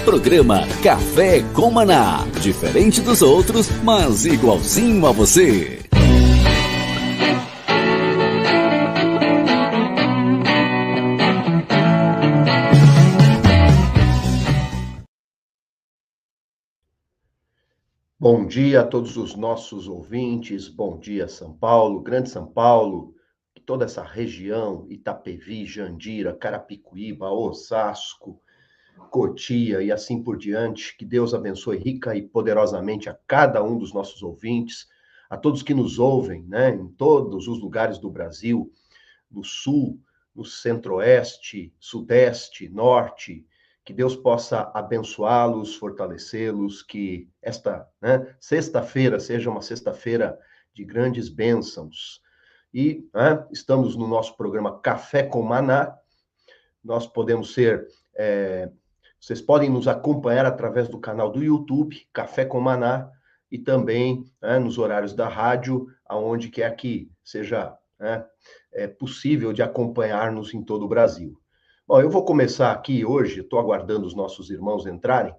Programa Café com Maná. Diferente dos outros, mas igualzinho a você. Bom dia a todos os nossos ouvintes, bom dia São Paulo, Grande São Paulo, toda essa região, Itapevi, Jandira, Carapicuíba, Osasco, Cotia e assim por diante. Que Deus abençoe rica e poderosamente a cada um dos nossos ouvintes, a todos que nos ouvem, né, em todos os lugares do Brasil, no Sul, no Centro-Oeste, Sudeste, Norte. Que Deus possa abençoá-los, fortalecê-los, que esta, né, sexta-feira seja uma sexta-feira de grandes bênçãos. E estamos no nosso programa Café com Maná. Nós podemos ser... vocês podem nos acompanhar através do canal do YouTube, Café com Maná, e também nos horários da rádio, aonde quer que seja possível de acompanhar-nos em todo o Brasil. Bom, eu vou começar aqui hoje, estou aguardando os nossos irmãos entrarem,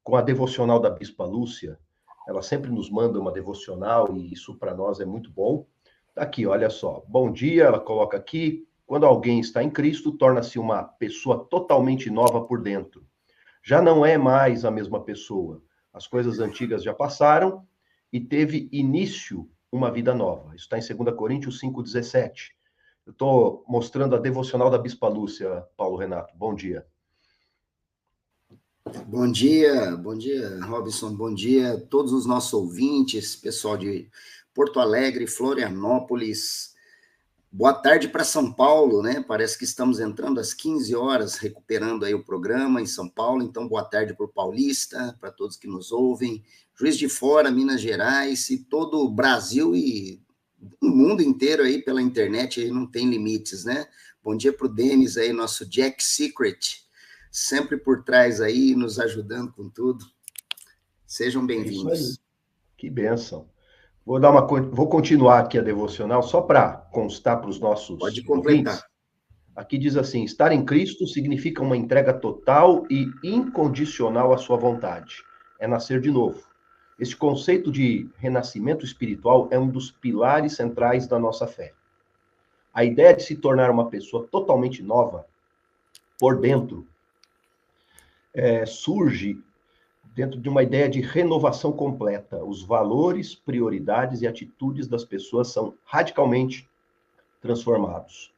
com a devocional da Bispa Lúcia. Ela sempre nos manda uma devocional e isso para nós é muito bom. Tá aqui, olha só. Bom dia, ela coloca aqui: quando alguém está em Cristo, torna-se uma pessoa totalmente nova por dentro. Já não é mais a mesma pessoa. As coisas antigas já passaram e teve início uma vida nova. Isso está em 2 Coríntios 5,17. Eu estou mostrando a devocional da Bispa Lúcia, Paulo Renato. Bom dia. Bom dia, Robson. Bom dia a todos os nossos ouvintes, pessoal de Porto Alegre, Florianópolis. Boa tarde para São Paulo, né? Parece que estamos entrando às 15 horas, recuperando aí o programa em São Paulo. Então, boa tarde para o Paulista, para todos que nos ouvem. Juiz de Fora, Minas Gerais e todo o Brasil e o mundo inteiro aí pela internet, aí não tem limites, né? Bom dia para o Denis aí, nosso Jack Secret, sempre por trás aí, nos ajudando com tudo. Sejam bem-vindos. Que bênção. Vou continuar aqui a devocional, só para constar para os nossos Pode completar. ouvintes. Aqui diz assim: estar em Cristo significa uma entrega total e incondicional à sua vontade. É nascer de novo. Este conceito de renascimento espiritual é um dos pilares centrais da nossa fé. A ideia de se tornar uma pessoa totalmente nova, por dentro, surge dentro de uma ideia de renovação completa. Os valores, prioridades e atitudes das pessoas são radicalmente transformados.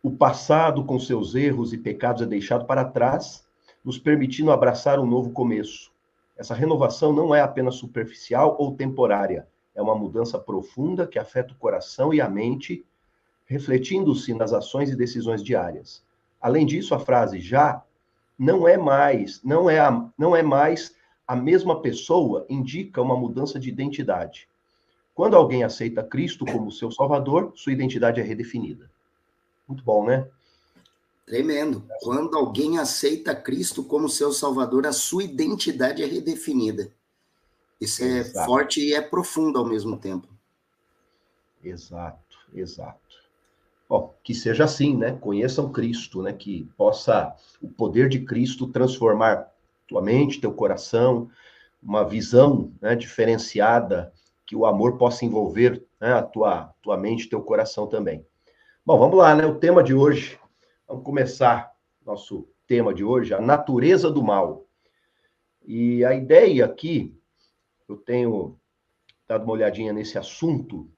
O passado, com seus erros e pecados, é deixado para trás, nos permitindo abraçar um novo começo. Essa renovação não é apenas superficial ou temporária, é uma mudança profunda que afeta o coração e a mente, refletindo-se nas ações e decisões diárias. Além disso, a frase já não é mais a mesma pessoa indica uma mudança de identidade. Quando alguém aceita Cristo como seu Salvador, sua identidade é redefinida. Muito bom, né? Tremendo. Quando alguém aceita Cristo como seu Salvador, a sua identidade é redefinida. Isso é forte e é profundo ao mesmo tempo. Exato. Bom, que seja assim, né? Conheçam Cristo, né? Que possa o poder de Cristo transformar tua mente, teu coração, uma visão, né, diferenciada, que o amor possa envolver, né, a tua mente, teu coração também. Bom, vamos lá, né? O tema de hoje, vamos começar nosso tema de hoje, a natureza do mal. E a ideia aqui, eu tenho dado uma olhadinha nesse assunto,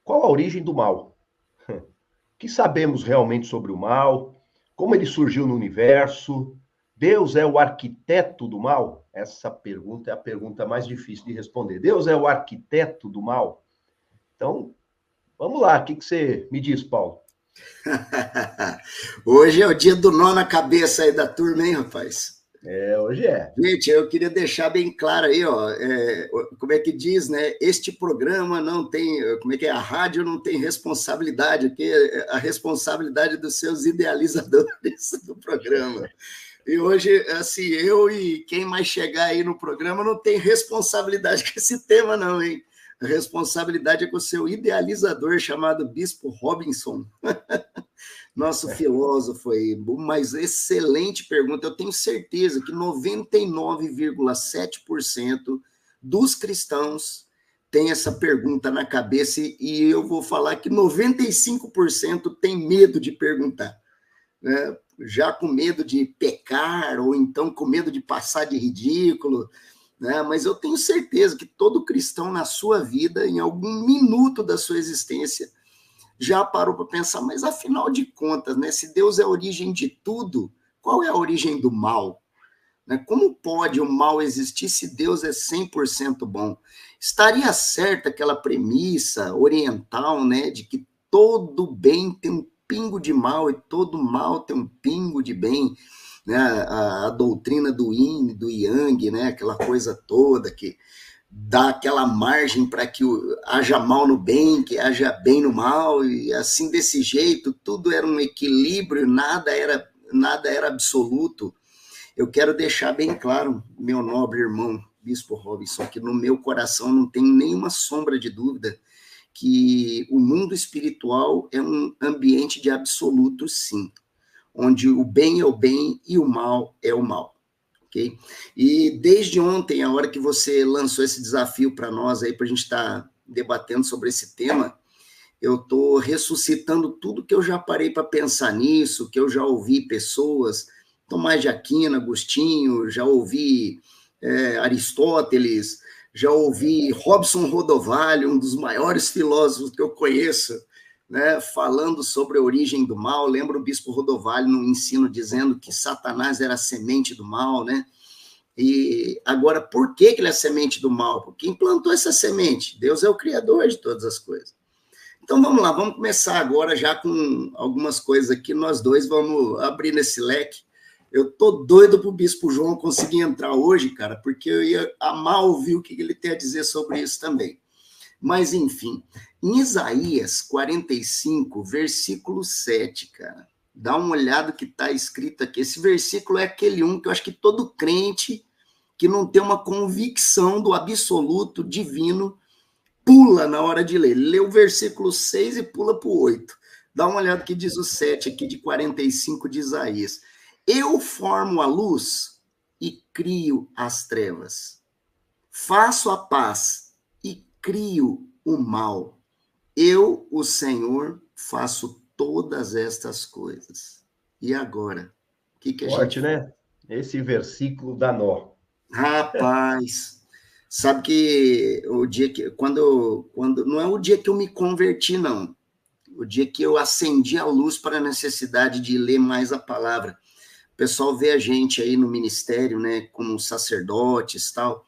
qual a origem do mal? O que sabemos realmente sobre o mal? Como ele surgiu no universo? Deus é o arquiteto do mal? Essa pergunta é a pergunta mais difícil de responder. Deus é o arquiteto do mal? Então, vamos lá. O que você me diz, Paulo? Hoje é o dia do nó na cabeça aí da turma, hein, rapaz? Hoje é. Gente, eu queria deixar bem claro aí, ó, como é que diz, né? Este programa não tem, como é que é? A rádio não tem responsabilidade, aqui a responsabilidade dos seus idealizadores do programa. E hoje, assim, eu e quem mais chegar aí no programa não tem responsabilidade com esse tema, não, hein? A responsabilidade é com o seu idealizador chamado Bispo Robinson. nosso filósofo aí, mas excelente pergunta. Eu tenho certeza que 99,7% dos cristãos tem essa pergunta na cabeça e eu vou falar que 95% tem medo de perguntar, né? Já com medo de pecar ou então com medo de passar de ridículo, né? Mas eu tenho certeza que todo cristão na sua vida, em algum minuto da sua existência, já parou para pensar, mas afinal de contas, né, se Deus é a origem de tudo, qual é a origem do mal? Né? Como pode o mal existir se Deus é 100% bom? Estaria certa aquela premissa oriental, né, de que todo bem tem um pingo de mal e todo mal tem um pingo de bem, né? A doutrina do yin, do yang, né, aquela coisa toda que dá aquela margem para que haja mal no bem, que haja bem no mal, e assim desse jeito, tudo era um equilíbrio, nada era absoluto. Eu quero deixar bem claro, meu nobre irmão, Bispo Robinson, que no meu coração não tem nenhuma sombra de dúvida que o mundo espiritual é um ambiente de absoluto, sim, onde o bem é o bem e o mal é o mal. Okay? E desde ontem, a hora que você lançou esse desafio para nós aí, para a gente estar debatendo sobre esse tema, eu estou ressuscitando tudo que eu já parei para pensar nisso, que eu já ouvi pessoas, Tomás de Aquino, Agostinho, já ouvi Aristóteles, já ouvi Robson Rodovalho, um dos maiores filósofos que eu conheço, né, falando sobre a origem do mal. Lembro o Bispo Rodovalho no ensino dizendo que Satanás era a semente do mal, né? E agora, por que ele é a semente do mal? Porque quem plantou essa semente? Deus é o criador de todas as coisas. Então vamos lá, vamos começar agora já com algumas coisas aqui, nós dois vamos abrir nesse leque. Eu tô doido pro Bispo João conseguir entrar hoje, cara, porque eu ia amar ouvir o que ele tem a dizer sobre isso também. Mas, enfim, em Isaías 45, versículo 7, cara, dá uma olhada que está escrito aqui. Esse versículo é aquele que eu acho que todo crente que não tem uma convicção do absoluto divino pula na hora de ler. Lê o versículo 6 e pula para o 8. Dá uma olhada que diz o 7 aqui de 45 de Isaías. Eu formo a luz e crio as trevas. Faço a paz e crio o mal. Eu, o Senhor, faço todas estas coisas. E agora? O que a Forte, gente... né? Esse versículo dá nó. Rapaz, sabe que o dia que... Quando não é o dia que eu me converti, não. O dia que eu acendi a luz para a necessidade de ler mais a palavra. O pessoal vê a gente aí no ministério, né, como sacerdotes e tal,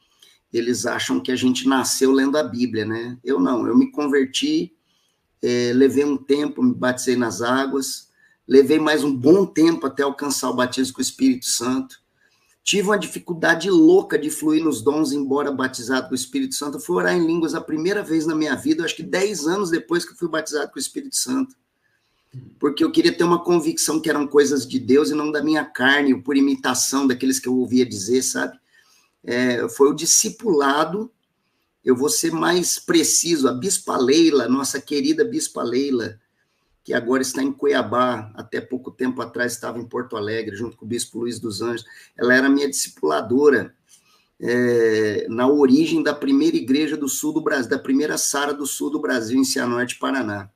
eles acham que a gente nasceu lendo a Bíblia, né? Eu não, eu me converti, levei um tempo, me batizei nas águas, levei mais um bom tempo até alcançar o batismo com o Espírito Santo, tive uma dificuldade louca de fluir nos dons, embora batizado com o Espírito Santo. Eu fui orar em línguas a primeira vez na minha vida, acho que 10 anos depois que eu fui batizado com o Espírito Santo, porque eu queria ter uma convicção que eram coisas de Deus e não da minha carne, por imitação daqueles que eu ouvia dizer, sabe? Foi o discipulado, eu vou ser mais preciso, a Bispa Leila, nossa querida Bispa Leila, que agora está em Cuiabá, até pouco tempo atrás estava em Porto Alegre, junto com o Bispo Luiz dos Anjos, ela era minha discipuladora, na origem da primeira igreja do sul do Brasil, da primeira Sara do sul do Brasil, em Cianorte, Paraná.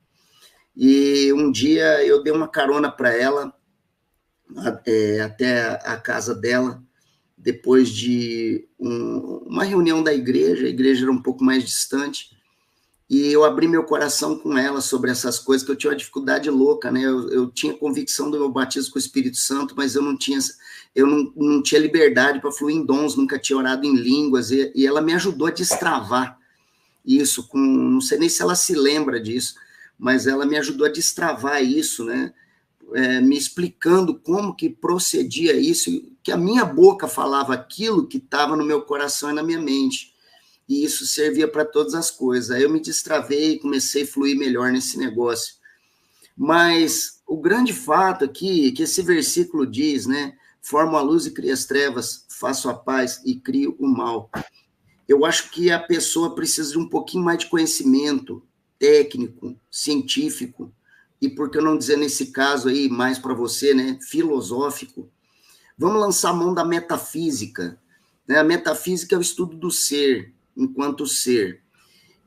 E um dia eu dei uma carona para ela, até a casa dela, depois de uma reunião da igreja, a igreja era um pouco mais distante, e eu abri meu coração com ela sobre essas coisas, que eu tinha uma dificuldade louca, né? Eu tinha convicção do meu batismo com o Espírito Santo, mas eu não tinha liberdade para fluir em dons, nunca tinha orado em línguas, e ela me ajudou a destravar isso, não sei nem se ela se lembra disso, mas ela me ajudou a destravar isso, né? Me explicando como que procedia isso, que a minha boca falava aquilo que estava no meu coração e na minha mente, e isso servia para todas as coisas. Aí eu me destravei e comecei a fluir melhor nesse negócio. Mas o grande fato aqui é que esse versículo diz, né? Formo a luz e crio as trevas, faço a paz e crio o mal. Eu acho que a pessoa precisa de um pouquinho mais de conhecimento técnico, científico, e por que eu não dizer nesse caso aí, mais para você, né, filosófico, vamos lançar a mão da metafísica. Né? A metafísica é o estudo do ser, enquanto ser.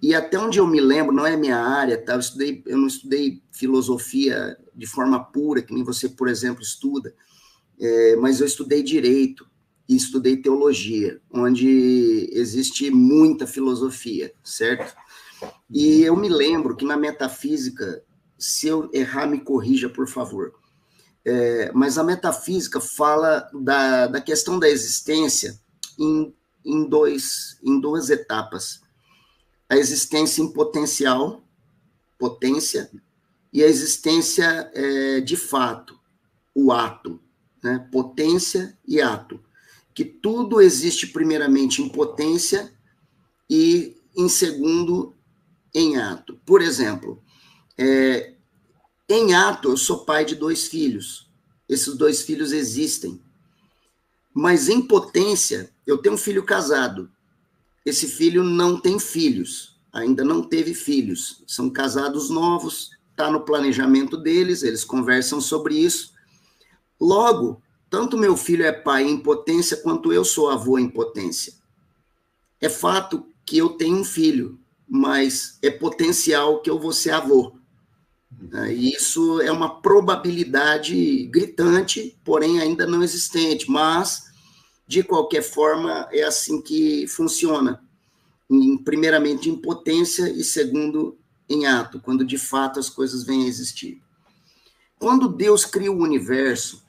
E até onde eu me lembro, não é minha área, tá? Eu não estudei filosofia de forma pura, que nem você, por exemplo, estuda, mas eu estudei direito e estudei teologia, onde existe muita filosofia, certo? E eu me lembro que na metafísica, se eu errar, me corrija, por favor, mas a metafísica fala da questão da existência em duas etapas. A existência em potencial, potência, e a existência de fato, o ato, né? Potência e ato. Que tudo existe primeiramente em potência e, em segundo, em ato. Por exemplo, em ato, eu sou pai de 2 filhos. Esses 2 filhos existem. Mas em potência, eu tenho um filho casado. Esse filho não tem filhos, ainda não teve filhos. São casados novos, está no planejamento deles, eles conversam sobre isso. Logo, tanto meu filho é pai em potência, quanto eu sou avô em potência. É fato que eu tenho um filho, mas é potencial que eu vou ser avô. E isso é uma probabilidade gritante, porém ainda não existente, mas, de qualquer forma, é assim que funciona. Primeiramente em potência e segundo em ato, quando de fato as coisas vêm a existir. Quando Deus cria o universo,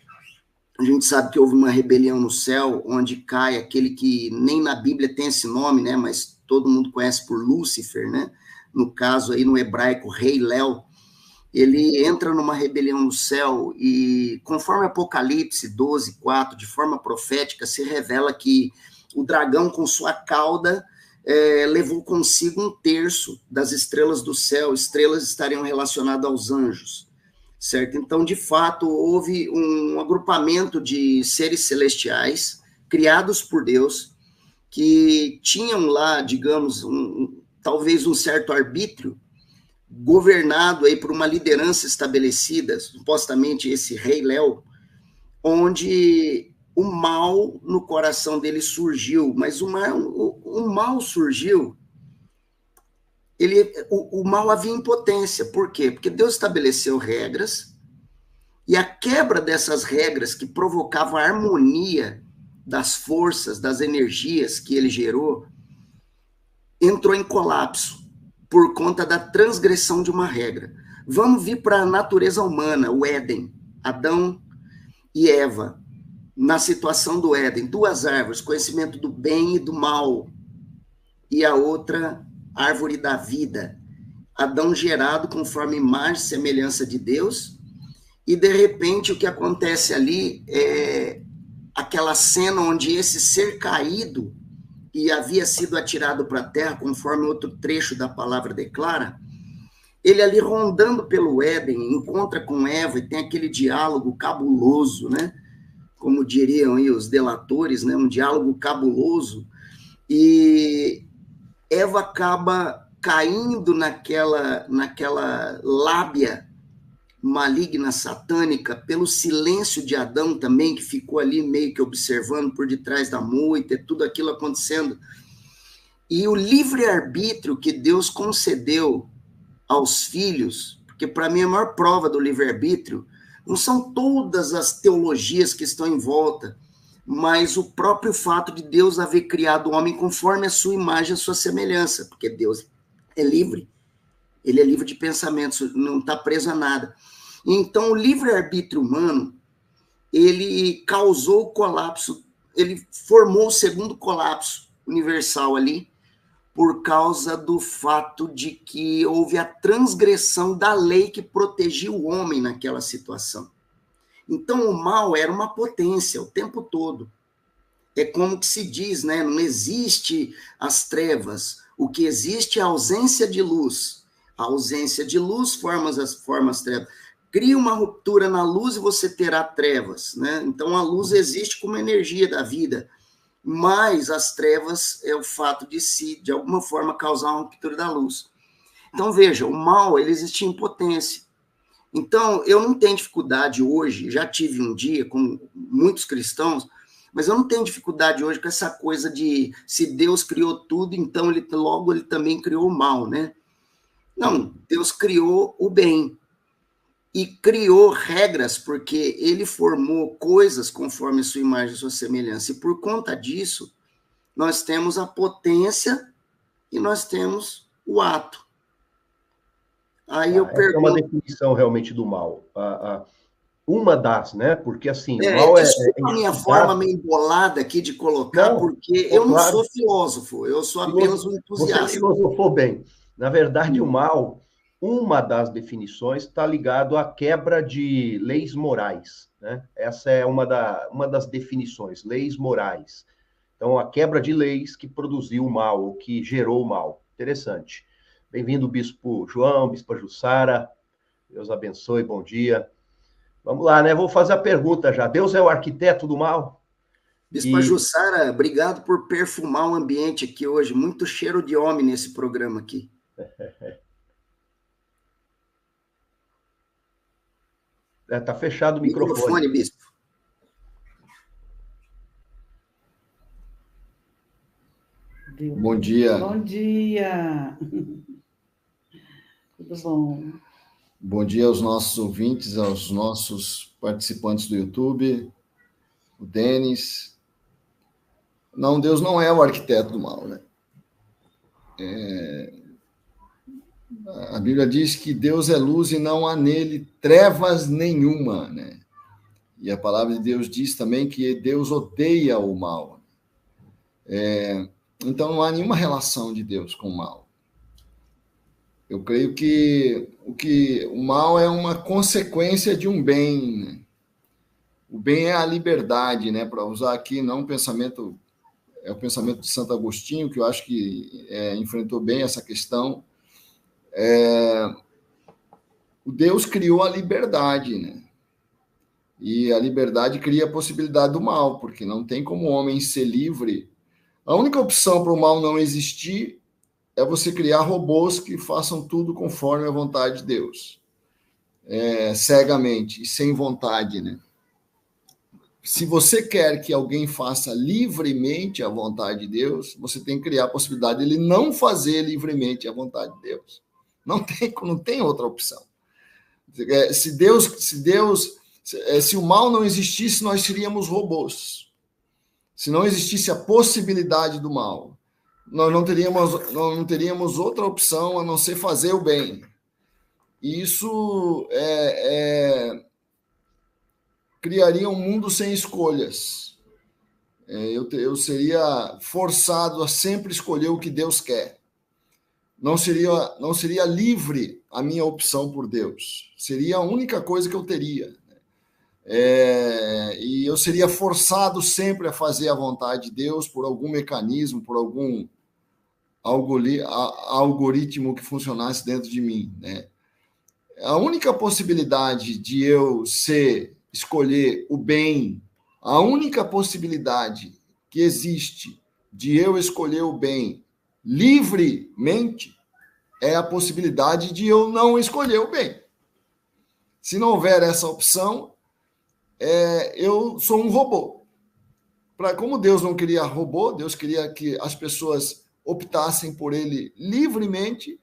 a gente sabe que houve uma rebelião no céu, onde cai aquele que nem na Bíblia tem esse nome, né, mas todo mundo conhece por Lúcifer, né? No caso aí no hebraico, Rei Léo. Ele entra numa rebelião no céu e, conforme Apocalipse 12:4, de forma profética, se revela que o dragão, com sua cauda, levou consigo 1/3 das estrelas do céu. Estrelas estariam relacionadas aos anjos, certo? Então, de fato, houve um agrupamento de seres celestiais criados por Deus, que tinham lá, digamos, talvez um certo arbítrio, governado aí por uma liderança estabelecida, supostamente esse Rei Léo, onde o mal no coração dele surgiu, mas o mal surgiu, o mal havia em potência. Por quê? Porque Deus estabeleceu regras, e a quebra dessas regras que provocava a harmonia das forças, das energias que ele gerou, entrou em colapso por conta da transgressão de uma regra. Vamos vir para a natureza humana, o Éden, Adão e Eva, na situação do Éden, 2 árvores, conhecimento do bem e do mal, e a outra, árvore da vida. Adão gerado conforme imagem e semelhança de Deus, e de repente o que acontece ali é aquela cena onde esse ser caído e havia sido atirado para a terra, conforme outro trecho da palavra declara, ele ali rondando pelo Éden, encontra com Eva e tem aquele diálogo cabuloso, né? Como diriam aí os delatores, né? Um diálogo cabuloso, e Eva acaba caindo naquela lábia maligna, satânica, pelo silêncio de Adão também, que ficou ali meio que observando por detrás da moita, tudo aquilo acontecendo. E o livre-arbítrio que Deus concedeu aos filhos, porque para mim a maior prova do livre-arbítrio não são todas as teologias que estão em volta, mas o próprio fato de Deus haver criado o homem conforme a sua imagem, a sua semelhança, porque Deus é livre, ele é livre de pensamentos, não está preso a nada. Então, o livre-arbítrio humano, ele causou o colapso, ele formou o segundo colapso universal ali, por causa do fato de que houve a transgressão da lei que protegia o homem naquela situação. Então, o mal era uma potência o tempo todo. É como que se diz, né? Não existe as trevas, o que existe é a ausência de luz. A ausência de luz forma as trevas. Cria uma ruptura na luz e você terá trevas, né? Então, a luz existe como energia da vida, mas as trevas é o fato de alguma forma, causar uma ruptura da luz. Então, veja, o mal, ele existia em potência. Então, eu não tenho dificuldade hoje, já tive um dia com muitos cristãos, mas eu não tenho dificuldade hoje com essa coisa de se Deus criou tudo, então logo ele também criou o mal, né? Não, Deus criou o bem e criou regras, porque ele formou coisas conforme sua imagem e sua semelhança. E por conta disso, nós temos a potência e nós temos o ato. Aí eu pergunto... É uma definição realmente do mal. Uma das, né? Porque assim, o mal desculpa a minha forma meio embolada aqui de colocar, não, porque eu não sou filósofo, eu sou apenas um entusiasta. Você filosofou bem. Na verdade, o mal, uma das definições está ligado à quebra de leis morais, né? Essa é uma das definições, leis morais. Então, a quebra de leis que produziu o mal, ou que gerou o mal. Interessante. Bem-vindo, Bispo João, Bispa Jussara. Deus abençoe, bom dia. Vamos lá, né? Vou fazer a pergunta já. Deus é o arquiteto do mal? Bispa Jussara, obrigado por perfumar o ambiente aqui hoje. Muito cheiro de homem nesse programa aqui. Tá fechado o microfone. Bispo. Bom dia. Bom dia. Tudo bom? Bom dia aos nossos ouvintes, aos nossos participantes do YouTube, o Denis. Não, Deus não é o arquiteto do mal, né? A Bíblia diz que Deus é luz e não há nele trevas nenhuma, né? E a palavra de Deus diz também que Deus odeia o mal. Então não há nenhuma relação de Deus com o mal. Eu creio que o mal é uma consequência de um bem, né? O bem é a liberdade, né? Para usar aqui não um pensamento, é o pensamento de Santo Agostinho, que eu acho que enfrentou bem essa questão. O Deus criou a liberdade, né? E a liberdade cria a possibilidade do mal, porque não tem como o homem ser livre. A única opção para o mal não existir é você criar robôs que façam tudo conforme a vontade de Deus. Cegamente e sem vontade, né? Se você quer que alguém faça livremente a vontade de Deus, você tem que criar a possibilidade de ele não fazer livremente a vontade de Deus. Não tem outra opção. Se o mal não existisse, nós seríamos robôs. Se não existisse a possibilidade do mal, nós não teríamos outra opção a não ser fazer o bem. E isso criaria um mundo sem escolhas. Eu seria forçado a sempre escolher o que Deus quer. Não seria livre a minha opção por Deus. Seria a única coisa que eu teria. E eu seria forçado sempre a fazer a vontade de Deus por algum mecanismo, por algum algoritmo que funcionasse dentro de mim, né? A única possibilidade de eu escolher o bem, a única possibilidade que existe de eu escolher o bem livremente é a possibilidade de eu não escolher o bem. Se não houver essa opção, eu sou um robô. Como Deus não queria robô, Deus queria que as pessoas optassem por ele livremente,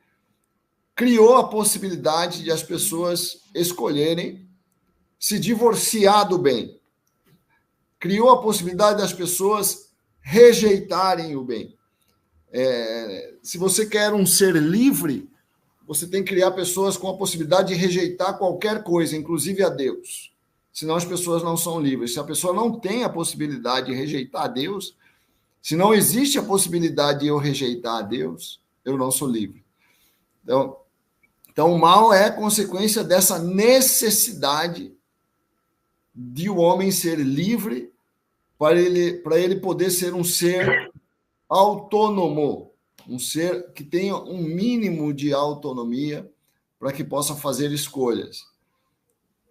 criou a possibilidade de as pessoas escolherem se divorciar do bem. Criou a possibilidade das pessoas rejeitarem o bem. Se você quer um ser livre, você tem que criar pessoas com a possibilidade de rejeitar qualquer coisa, inclusive a Deus. Senão as pessoas não são livres. Se a pessoa não tem a possibilidade de rejeitar a Deus, se não existe a possibilidade de eu rejeitar a Deus, eu não sou livre. Então o mal é consequência dessa necessidade de o homem ser livre para ele poder ser um ser autônomo, um ser que tenha um mínimo de autonomia para que possa fazer escolhas.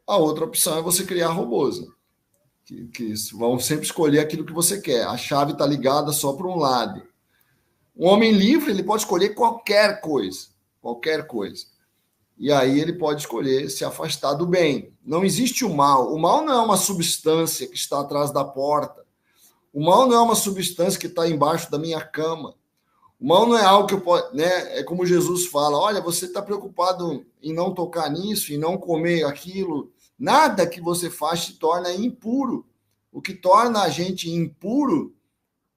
A outra opção é você criar robôs, né? Que vão sempre escolher aquilo que você quer. A chave está ligada só para um lado. Um homem livre, ele pode escolher qualquer coisa. Qualquer coisa. e aí ele pode escolher se afastar do bem. Não existe o mal. O mal não é uma substância que está atrás da porta. O mal não é uma substância que está embaixo da minha cama. O mal não é algo que eu posso, né? É como Jesus fala, olha, você está preocupado em não tocar nisso, em não comer aquilo. Nada que você faz te torna impuro. O que torna a gente impuro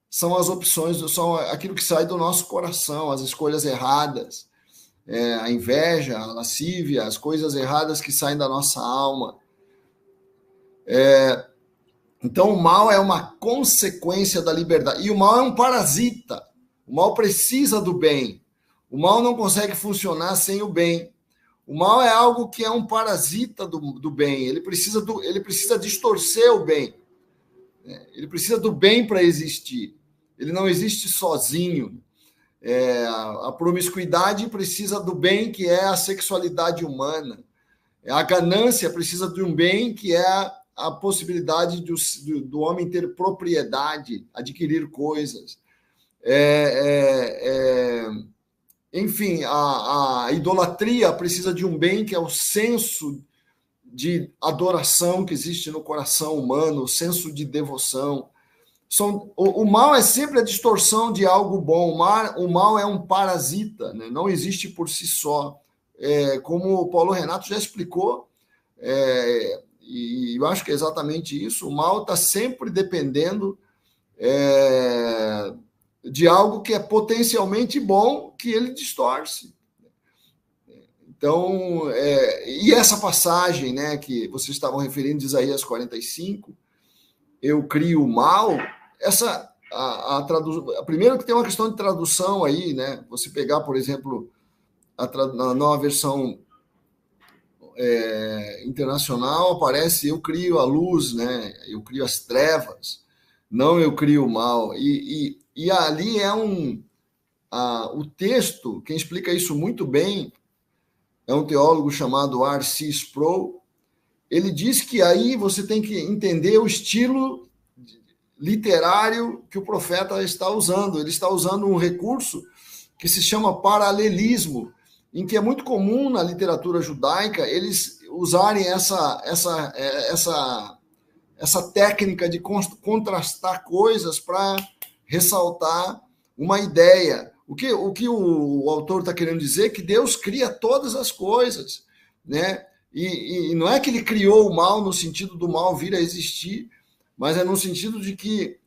são as opções, são aquilo que sai do nosso coração, as escolhas erradas, a inveja, a lascívia, as coisas erradas que saem da nossa alma. Então, o mal é uma consequência da liberdade. E o mal é um parasita. O mal precisa do bem. O mal não consegue funcionar sem o bem. O mal é algo que é um parasita do bem. Ele precisa distorcer o bem. Ele precisa do bem para existir. Ele não existe sozinho. A promiscuidade precisa do bem, que é a sexualidade humana. A ganância precisa de um bem, que é a possibilidade do homem ter propriedade, adquirir coisas. Enfim, a idolatria precisa de um bem, que é o senso de adoração que existe no coração humano, o senso de devoção. O mal é sempre a distorção de algo bom. O mal é um parasita, né? Não existe por si só. Como o Paulo Renato já explicou, e eu acho que é exatamente isso, o mal está sempre dependendo de algo que é potencialmente bom, que ele distorce. Então, e essa passagem, né, que vocês estavam referindo de Isaías 45, eu crio o mal, primeiro que tem uma questão de tradução aí, né? Você pegar, por exemplo, na nova versão internacional, aparece eu crio a luz, né? Eu crio as trevas, não eu crio o mal. E ali o texto, quem explica isso muito bem, é um teólogo chamado R.C. Sproul. Ele diz que aí você tem que entender o estilo literário que o profeta está usando. Ele está usando um recurso que se chama paralelismo, em que é muito comum na literatura judaica eles usarem essa técnica de contrastar coisas para ressaltar uma ideia. O que o autor está querendo dizer é que Deus cria todas as coisas, né? E não é que ele criou o mal no sentido do mal vir a existir, mas é no sentido de que,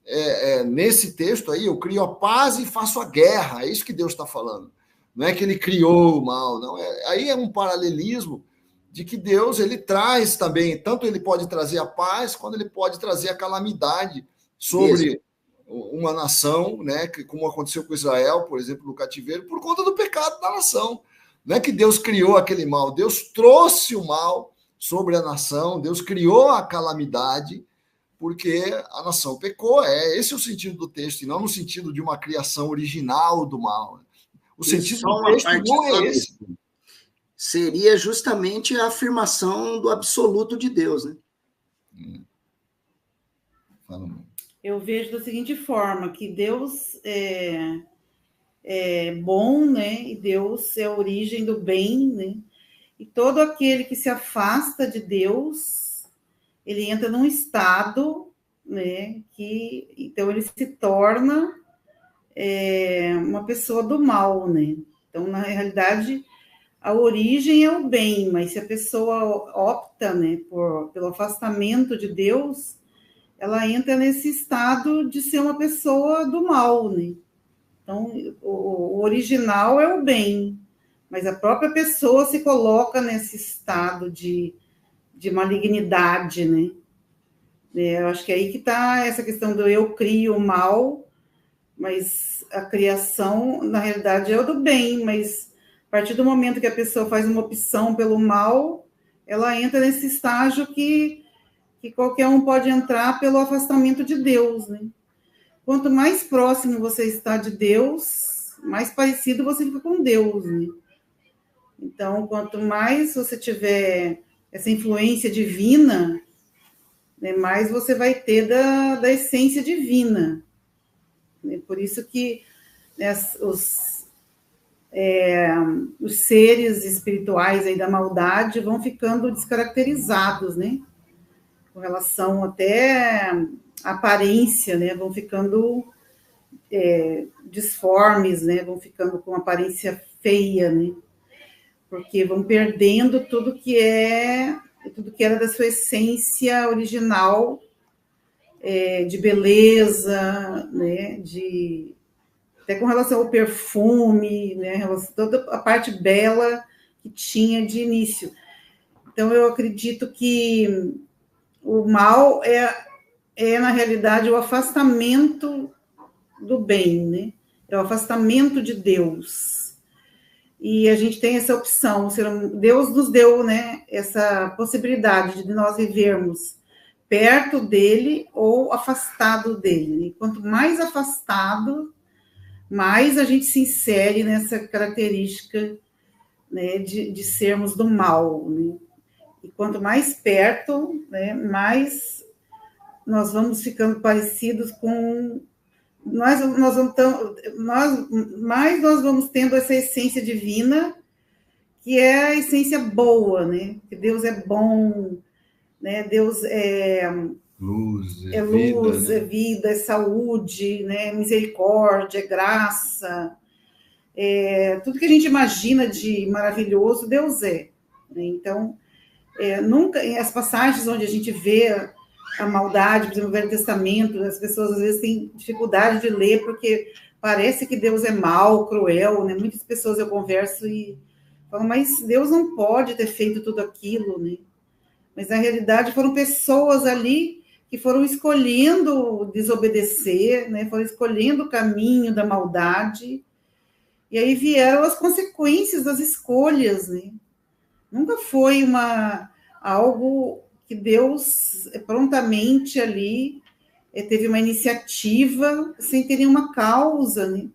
nesse texto aí, eu crio a paz e faço a guerra. É isso que Deus está falando. Não é que ele criou o mal, não. Aí é um paralelismo de que Deus, ele traz também, tanto ele pode trazer a paz, quanto ele pode trazer a calamidade sobre uma nação, né, como aconteceu com Israel, por exemplo, no cativeiro, por conta do pecado da nação. Não é que Deus criou aquele mal, Deus trouxe o mal sobre a nação, Deus criou a calamidade, porque a nação pecou. Esse é o sentido do texto, e não no sentido de uma criação original do mal. O sentido do texto não é esse. Seria justamente a afirmação do absoluto de Deus, né? Eu vejo da seguinte forma, que Deus é bom, né? E Deus é a origem do bem, né? E todo aquele que se afasta de Deus, ele entra num estado, né? Então ele se torna uma pessoa do mal, né? Então, na realidade, a origem é o bem, mas se a pessoa opta, né, pelo afastamento de Deus, ela entra nesse estado de ser uma pessoa do mal, né? Então, o original é o bem, mas a própria pessoa se coloca nesse estado de malignidade, né? Eu acho que é aí que está essa questão do eu crio o mal, mas a criação, na realidade, é o do bem, mas a partir do momento que a pessoa faz uma opção pelo mal, ela entra nesse estágio que qualquer um pode entrar pelo afastamento de Deus, né? Quanto mais próximo você está de Deus, mais parecido você fica com Deus, né? Então, quanto mais você tiver essa influência divina, né, mais você vai ter da essência divina. Por isso que, né, os seres espirituais aí da maldade vão ficando descaracterizados, né? Com relação até à aparência, né? Vão ficando disformes, né? Vão ficando com aparência feia, né? Porque vão perdendo tudo que era da sua essência original, de beleza, né? Até com relação ao perfume, né? Toda a parte bela que tinha de início. Então, eu acredito que o mal na realidade, o afastamento do bem, né? É o afastamento de Deus. E a gente tem essa opção. Deus nos deu, né, essa possibilidade de nós vivermos perto dele ou afastado dele. E quanto mais afastado, mais a gente se insere nessa característica, né, de sermos do mal, né? E quanto mais perto, né, mais nós vamos ficando parecidos com... mais nós vamos tendo essa essência divina, que é a essência boa, né? Que Deus é bom, né? Deus luz, vida, é vida, é saúde, né? Misericórdia, é graça, tudo que a gente imagina de maravilhoso, Deus é, né? Então, nunca, as passagens onde a gente vê a maldade, por exemplo, no Velho Testamento, as pessoas às vezes têm dificuldade de ler porque parece que Deus é mau, cruel, né? Muitas pessoas eu converso e falam, mas Deus não pode ter feito tudo aquilo, né? Mas na realidade foram pessoas ali que foram escolhendo desobedecer, né? Foram escolhendo o caminho da maldade, e aí vieram as consequências das escolhas, né? Nunca foi algo que Deus prontamente ali teve uma iniciativa sem ter nenhuma causa, né?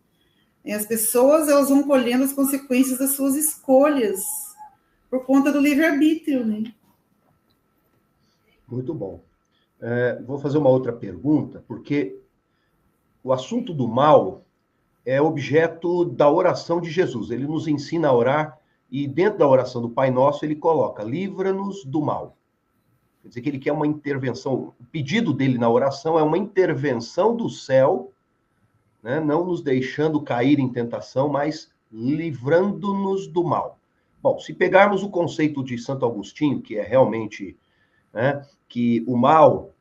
E as pessoas, elas vão colhendo as consequências das suas escolhas por conta do livre-arbítrio, né? Muito bom. Vou fazer uma outra pergunta, porque o assunto do mal é objeto da oração de Jesus. Ele nos ensina a orar e dentro da oração do Pai Nosso ele coloca, livra-nos do mal. Quer dizer que ele quer uma intervenção, o pedido dele na oração é uma intervenção do céu, né? Não nos deixando cair em tentação, mas livrando-nos do mal. Bom, se pegarmos o conceito de Santo Agostinho, que é realmente, né, que o mal,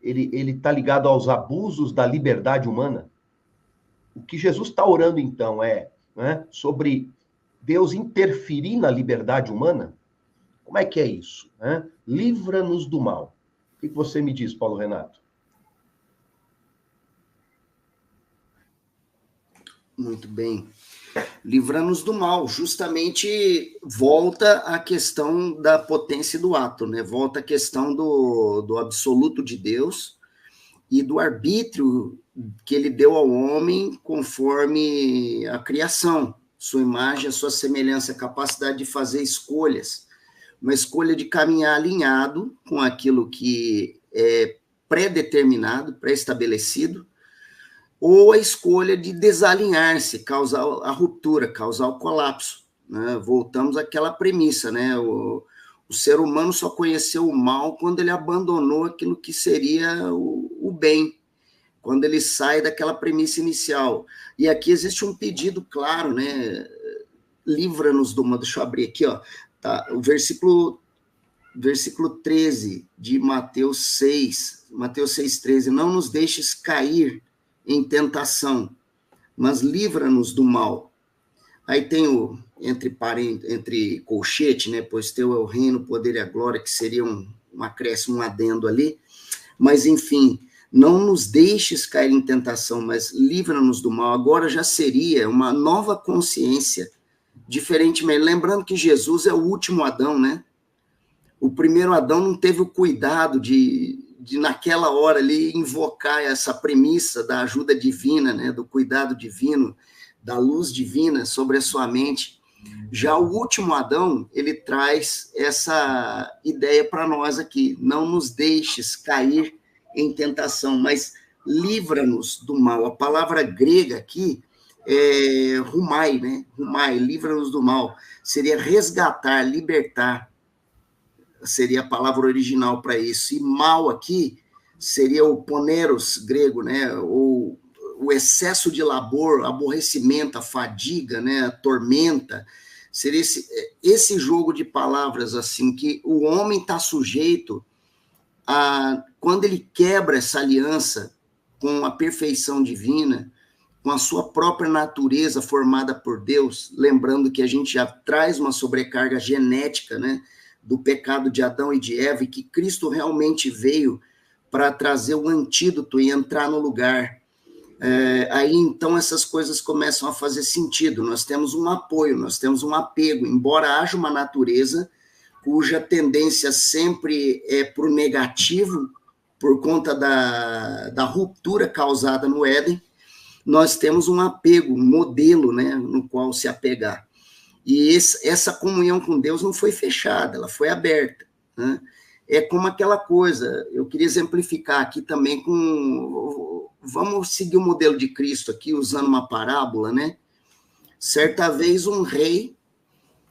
ele está ligado aos abusos da liberdade humana, o que Jesus está orando, então, né, sobre Deus interferir na liberdade humana. Como é que é isso? Né? Livra-nos do mal. O que você me diz, Paulo Renato? Muito bem. Livra-nos do mal. Justamente volta à questão da potência do ato, né? Volta à questão do absoluto de Deus e do arbítrio que ele deu ao homem conforme a criação, sua imagem, a sua semelhança, a capacidade de fazer escolhas. Uma escolha de caminhar alinhado com aquilo que é pré-determinado, pré-estabelecido, ou a escolha de desalinhar-se, causar a ruptura, causar o colapso, né? Voltamos àquela premissa, né? O ser humano só conheceu o mal quando ele abandonou aquilo que seria o bem, quando ele sai daquela premissa inicial. E aqui existe um pedido claro, né? Livra-nos do mal. Deixa eu abrir aqui, ó. Tá, o versículo 13 de Mateus 6:13, não nos deixes cair em tentação, mas livra-nos do mal. Aí tem entre colchete, né, pois teu é o reino, o poder e a glória, que seria um acréscimo, um adendo ali, mas enfim, não nos deixes cair em tentação, mas livra-nos do mal. Agora já seria uma nova consciência, diferentemente, lembrando que Jesus é o último Adão, né? O primeiro Adão não teve o cuidado de naquela hora ali invocar essa premissa da ajuda divina, né? Do cuidado divino, da luz divina sobre a sua mente. Já o último Adão, ele traz essa ideia para nós aqui, não nos deixes cair em tentação, mas livra-nos do mal. A palavra grega aqui rumai, né? Rumai, livra-nos do mal. Seria resgatar, libertar, seria a palavra original para isso. E mal aqui seria o poneros grego, né? O excesso de labor, aborrecimento, a fadiga, né? A tormenta. Seria esse jogo de palavras assim, que o homem está sujeito a, quando ele quebra essa aliança com a perfeição divina, com a sua própria natureza formada por Deus, lembrando que a gente já traz uma sobrecarga genética, né, do pecado de Adão e de Eva, e que Cristo realmente veio para trazer o antídoto e entrar no lugar. Aí, então, essas coisas começam a fazer sentido. Nós temos um apoio, nós temos um apego, embora haja uma natureza cuja tendência sempre é para o negativo, por conta da ruptura causada no Éden, nós temos um apego, um modelo, né, no qual se apegar. E essa comunhão com Deus não foi fechada, ela foi aberta, né? É como aquela coisa, eu queria exemplificar aqui também vamos seguir o modelo de Cristo aqui, usando uma parábola, né? Certa vez um rei,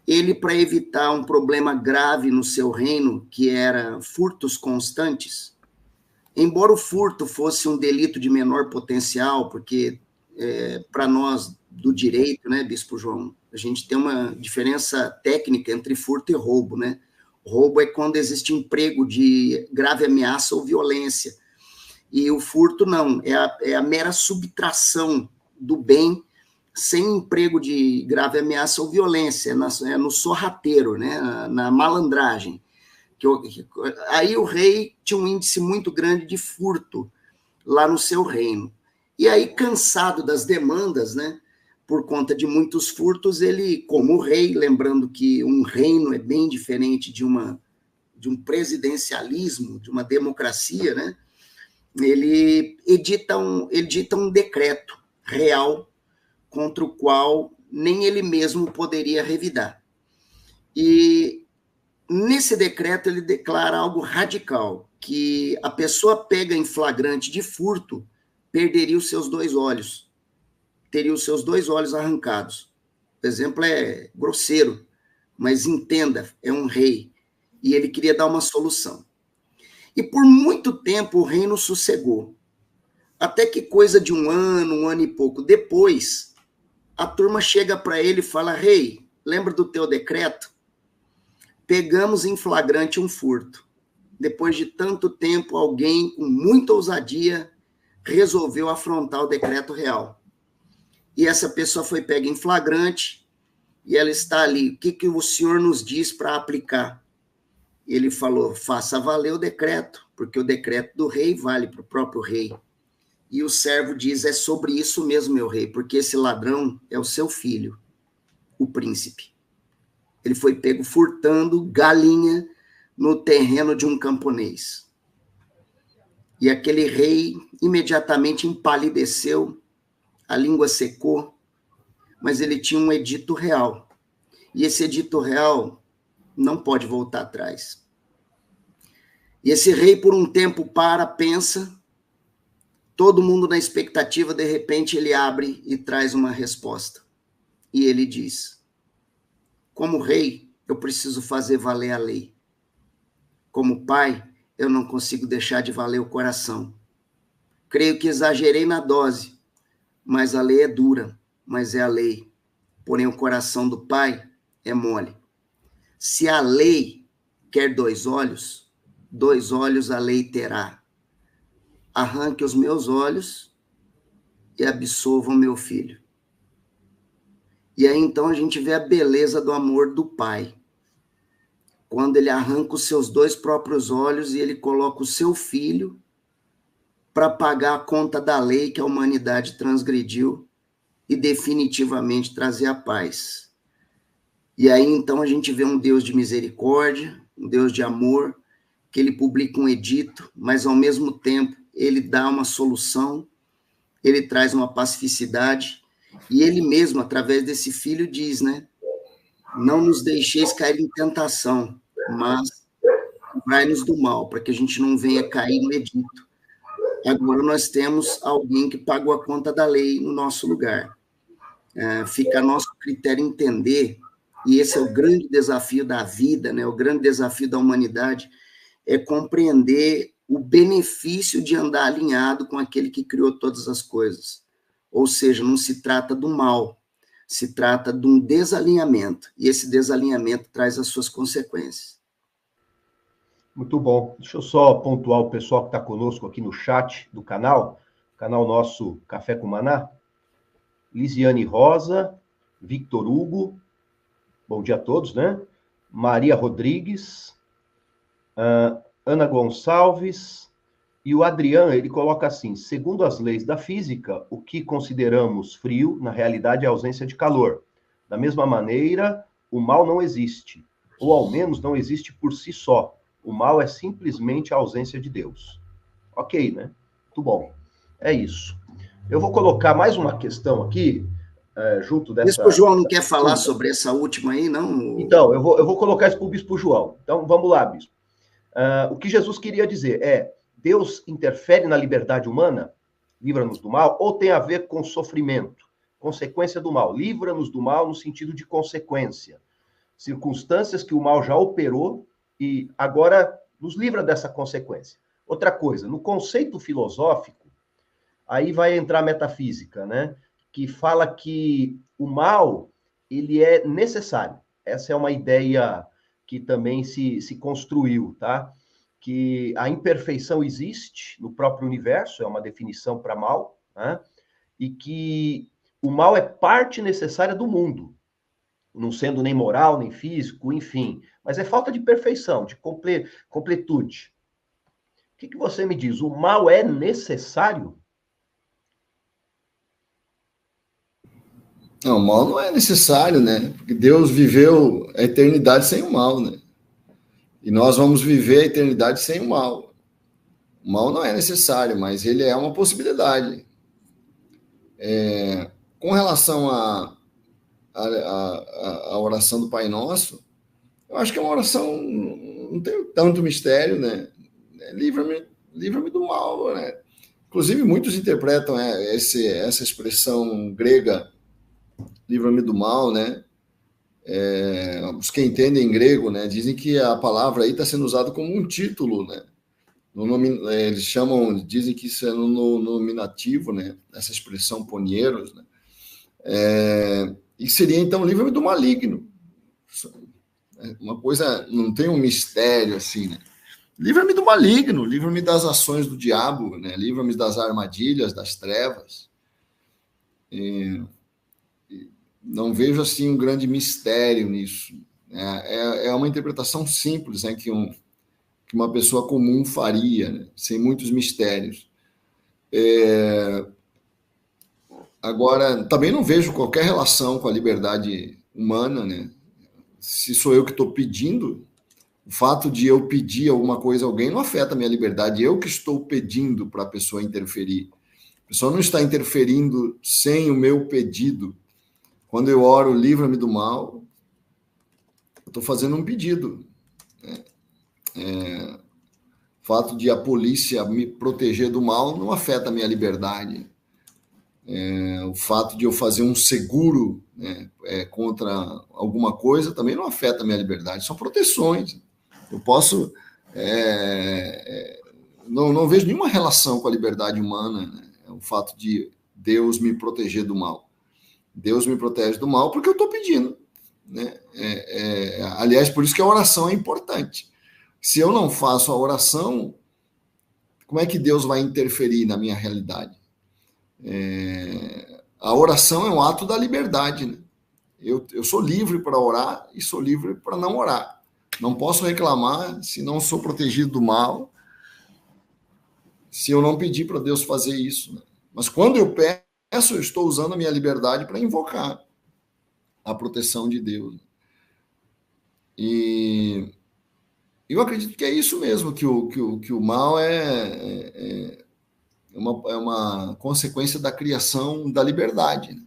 ele, para evitar um problema grave no seu reino, que era furtos constantes, embora o furto fosse um delito de menor potencial, porque para nós do direito, né, Bispo João, a gente tem uma diferença técnica entre furto e roubo, né? Roubo é quando existe emprego de grave ameaça ou violência. E o furto não, é a mera subtração do bem sem emprego de grave ameaça ou violência, é no sorrateiro, né? Na malandragem. Aí o rei tinha um índice muito grande de furto lá no seu reino. E aí, cansado das demandas, né? Por conta de muitos furtos, ele, como rei, lembrando que um reino é bem diferente de um presidencialismo, de uma democracia, né? Ele edita um decreto real contra o qual nem ele mesmo poderia revidar. E nesse decreto ele declara algo radical, que a pessoa pega em flagrante de furto perderia os seus 2 olhos. Teria os seus 2 olhos arrancados. O exemplo é grosseiro, mas entenda, é um rei, e ele queria dar uma solução. E por muito tempo o reino sossegou, até que coisa de um ano e pouco depois, a turma chega para ele e fala: rei, lembra do teu decreto? Pegamos em flagrante um furto. Depois de tanto tempo, alguém com muita ousadia resolveu afrontar o decreto real. E essa pessoa foi pega em flagrante e ela está ali. O que o senhor nos diz para aplicar? Ele falou: faça valer o decreto, porque o decreto do rei vale para o próprio rei. E o servo diz: é sobre isso mesmo, meu rei, porque esse ladrão é o seu filho, o príncipe. Ele foi pego furtando galinha no terreno de um camponês. E aquele rei imediatamente empalideceu, a língua secou, mas ele tinha um edito real. E esse edito real não pode voltar atrás. E esse rei, por um tempo, pensa, todo mundo na expectativa, de repente ele abre e traz uma resposta. E ele diz: como rei, eu preciso fazer valer a lei. Como pai, eu não consigo deixar de valer o coração. Creio que exagerei na dose, mas a lei é dura, mas é a lei. Porém, o coração do pai é mole. Se a lei quer 2 olhos, 2 olhos a lei terá. Arranque os meus olhos e absolva o meu filho. E aí, então, a gente vê a beleza do amor do pai. Quando ele arranca os seus 2 próprios olhos e ele coloca o seu filho para pagar a conta da lei que a humanidade transgrediu e definitivamente trazer a paz. E aí, então, a gente vê um Deus de misericórdia, um Deus de amor, que ele publica um edito, mas, ao mesmo tempo, ele dá uma solução, ele traz uma pacificidade, e ele mesmo, através desse filho, diz, né? Não nos deixeis cair em tentação, mas livrai-nos do mal, para que a gente não venha cair no edito. Agora nós temos alguém que pagou a conta da lei no nosso lugar. fica a nosso critério entender, e esse é o grande desafio da vida, né? O grande desafio da humanidade é compreender o benefício de andar alinhado com aquele que criou todas as coisas. Ou seja, não se trata do mal, se trata de um desalinhamento, e esse desalinhamento traz as suas consequências. Muito bom. Deixa eu só pontuar o pessoal que está conosco aqui no chat do canal nosso Café com Maná. Lisiane Rosa, Victor Hugo, bom dia a todos, né? Maria Rodrigues, Ana Gonçalves, e o Adriano, ele coloca assim: segundo as leis da física, o que consideramos frio, na realidade, é a ausência de calor. Da mesma maneira, o mal não existe, ou ao menos não existe por si só. O mal é simplesmente a ausência de Deus. Ok, né? Muito bom. É isso. Eu vou colocar mais uma questão aqui, junto dessa... Bispo João não quer falar sobre essa última aí, não? Então, eu vou colocar isso para o Bispo João. Então, vamos lá, Bispo. O que Jesus queria dizer é: Deus interfere na liberdade humana? Livra-nos do mal? Ou tem a ver com sofrimento? Consequência do mal. Livra-nos do mal no sentido de consequência. Circunstâncias que o mal já operou e agora nos livra dessa consequência. Outra coisa, no conceito filosófico, aí vai entrar a metafísica, né? Que fala que o mal, ele é necessário. Essa é uma ideia que também se construiu, tá? Que a imperfeição existe no próprio universo, é uma definição para mal, né? E que o mal é parte necessária do mundo, não sendo nem moral, nem físico, enfim. Mas é falta de perfeição, de completude. O que você me diz? O mal é necessário? Não, o mal não é necessário, né? Porque Deus viveu a eternidade sem o mal, né? E nós vamos viver a eternidade sem o mal. O mal não é necessário, mas ele é uma possibilidade. Com relação à oração do Pai Nosso, eu acho que é uma oração, não tem tanto mistério, né? Livra-me do mal, né? Inclusive, muitos interpretam essa expressão grega, livra-me do mal, né? Os que entendem grego, né, dizem que a palavra aí está sendo usada como um título, né? Eles dizem que isso é no nominativo, né? Essa expressão ponieros, né? E seria então livra-me do maligno. Uma coisa, não tem um mistério assim, né? Livra-me do maligno, livra-me das ações do diabo, né? Livra-me das armadilhas, das trevas. Não vejo assim um grande mistério nisso. É uma interpretação simples, né, que uma pessoa comum faria, né, sem muitos mistérios. Agora, também não vejo qualquer relação com a liberdade humana, né? Se sou eu que estou pedindo, o fato de eu pedir alguma coisa a alguém não afeta a minha liberdade. Eu que estou pedindo para a pessoa interferir. A pessoa não está interferindo sem o meu pedido. Quando eu oro, livra-me do mal, eu estou fazendo um pedido. O fato de a polícia me proteger do mal não afeta a minha liberdade. O fato de eu fazer um seguro, né, contra alguma coisa também não afeta a minha liberdade. São proteções. Eu posso... não vejo nenhuma relação com a liberdade humana, né? O fato de Deus me proteger do mal. Deus me protege do mal porque eu estou pedindo, né? Aliás, por isso que a oração é importante. Se eu não faço a oração, como é que Deus vai interferir na minha realidade? A oração é um ato da liberdade, né? Eu sou livre para orar e sou livre para não orar. Não posso reclamar se não sou protegido do mal, se eu não pedir para Deus fazer isso, né? Mas quando eu peço, eu estou usando a minha liberdade para invocar a proteção de Deus. E eu acredito que é isso mesmo, que o mal é uma consequência da criação da liberdade, né?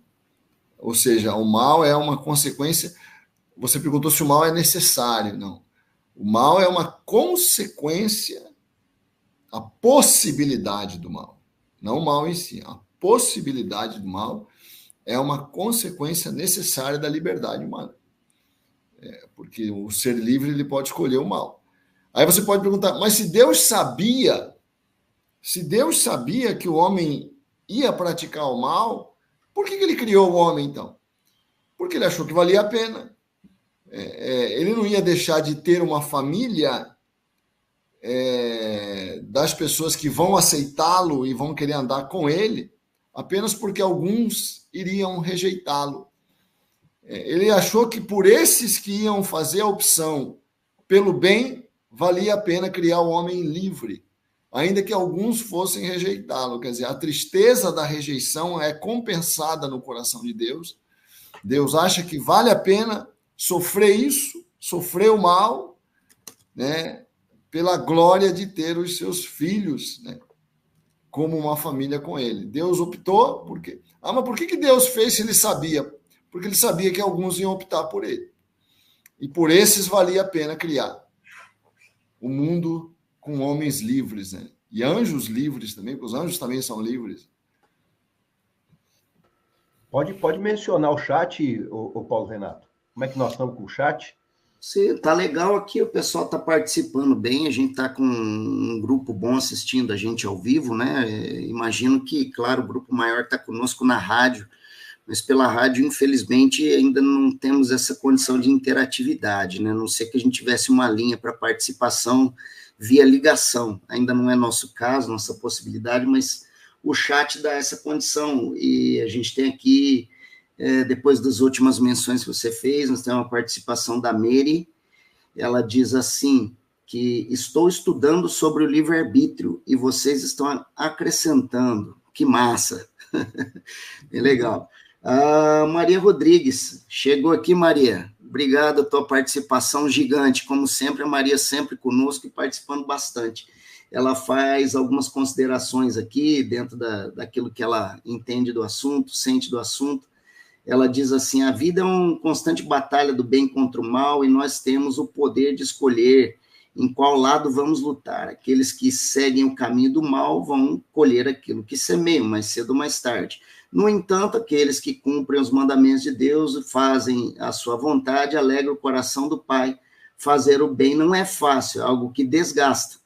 Ou seja, o mal é uma consequência... Você perguntou se o mal é necessário. Não. O mal é uma consequência, a possibilidade do mal. Não o mal em si, a possibilidade do mal é uma consequência necessária da liberdade humana. Porque o ser livre ele pode escolher o mal. Aí você pode perguntar, mas se Deus sabia que o homem ia praticar o mal, por que ele criou o homem, então? Porque ele achou que valia a pena. Ele não ia deixar de ter uma família das pessoas que vão aceitá-lo e vão querer andar com ele, apenas porque alguns iriam rejeitá-lo. Ele achou que por esses que iam fazer a opção pelo bem, valia a pena criar o homem livre, ainda que alguns fossem rejeitá-lo. Quer dizer, a tristeza da rejeição é compensada no coração de Deus. Deus acha que vale a pena sofrer isso, sofrer o mal, né, pela glória de ter os seus filhos, né, como uma família com ele. Deus optou porque... mas por que Deus fez se ele sabia? Porque ele sabia que alguns iam optar por ele. E por esses valia a pena criar o mundo com homens livres, né? E anjos livres também, porque os anjos também são livres. Pode mencionar o chat, o Paulo Renato. Como é que nós estamos com o chat? Sim, tá legal aqui, o pessoal tá participando bem, a gente tá com um grupo bom assistindo a gente ao vivo, né? Imagino que, claro, o grupo maior tá conosco na rádio, mas pela rádio, infelizmente, ainda não temos essa condição de interatividade, né? A não ser que a gente tivesse uma linha para participação via ligação. Ainda não é nosso caso, nossa possibilidade, mas o chat dá essa condição. E a gente tem aqui, depois das últimas menções que você fez, nós temos uma participação da Mary. Ela diz assim, que estou estudando sobre o livre-arbítrio e vocês estão acrescentando. Que massa! É legal. A Maria Rodrigues, chegou aqui, Maria. Obrigado a tua participação gigante. Como sempre, a Maria sempre conosco e participando bastante. Ela faz algumas considerações aqui, dentro daquilo que ela entende do assunto, sente do assunto. Ela diz assim, a vida é uma constante batalha do bem contra o mal e nós temos o poder de escolher em qual lado vamos lutar. Aqueles que seguem o caminho do mal vão colher aquilo que semeiam, mais cedo ou mais tarde. No entanto, aqueles que cumprem os mandamentos de Deus e fazem a sua vontade, alegram o coração do Pai. Fazer o bem não é fácil, é algo que desgasta.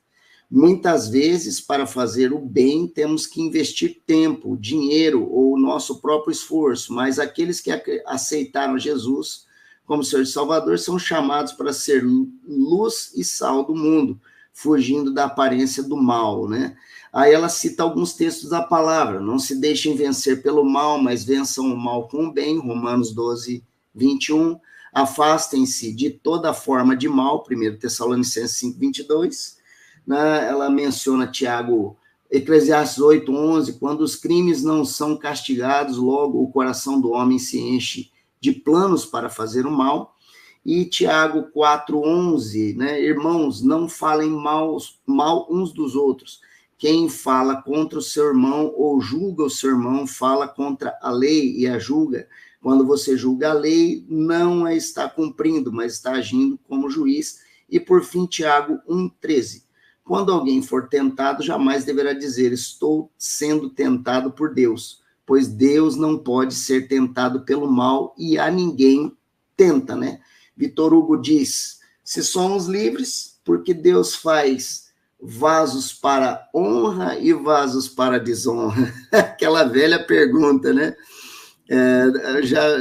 Muitas vezes, para fazer o bem, temos que investir tempo, dinheiro ou o nosso próprio esforço, mas aqueles que aceitaram Jesus como Senhor e Salvador são chamados para ser luz e sal do mundo, fugindo da aparência do mal, né? Aí ela cita alguns textos da palavra, não se deixem vencer pelo mal, mas vençam o mal com o bem, Romanos 12, 21, afastem-se de toda forma de mal, 1 Tessalonicenses 5, 22, né? Ela menciona Eclesiastes 8, 11, quando os crimes não são castigados, logo o coração do homem se enche de planos para fazer o mal, e Tiago 4, 11, né? Irmãos, não falem mal uns dos outros. Quem fala contra o seu irmão ou julga o seu irmão, fala contra a lei e a julga. Quando você julga a lei, não a está cumprindo, mas está agindo como juiz. E, por fim, Tiago 1,13. Quando alguém for tentado, jamais deverá dizer, estou sendo tentado por Deus, pois Deus não pode ser tentado pelo mal e a ninguém tenta, né? Vitor Hugo diz, se somos livres, porque Deus faz vasos para honra e vasos para desonra? Aquela velha pergunta, né?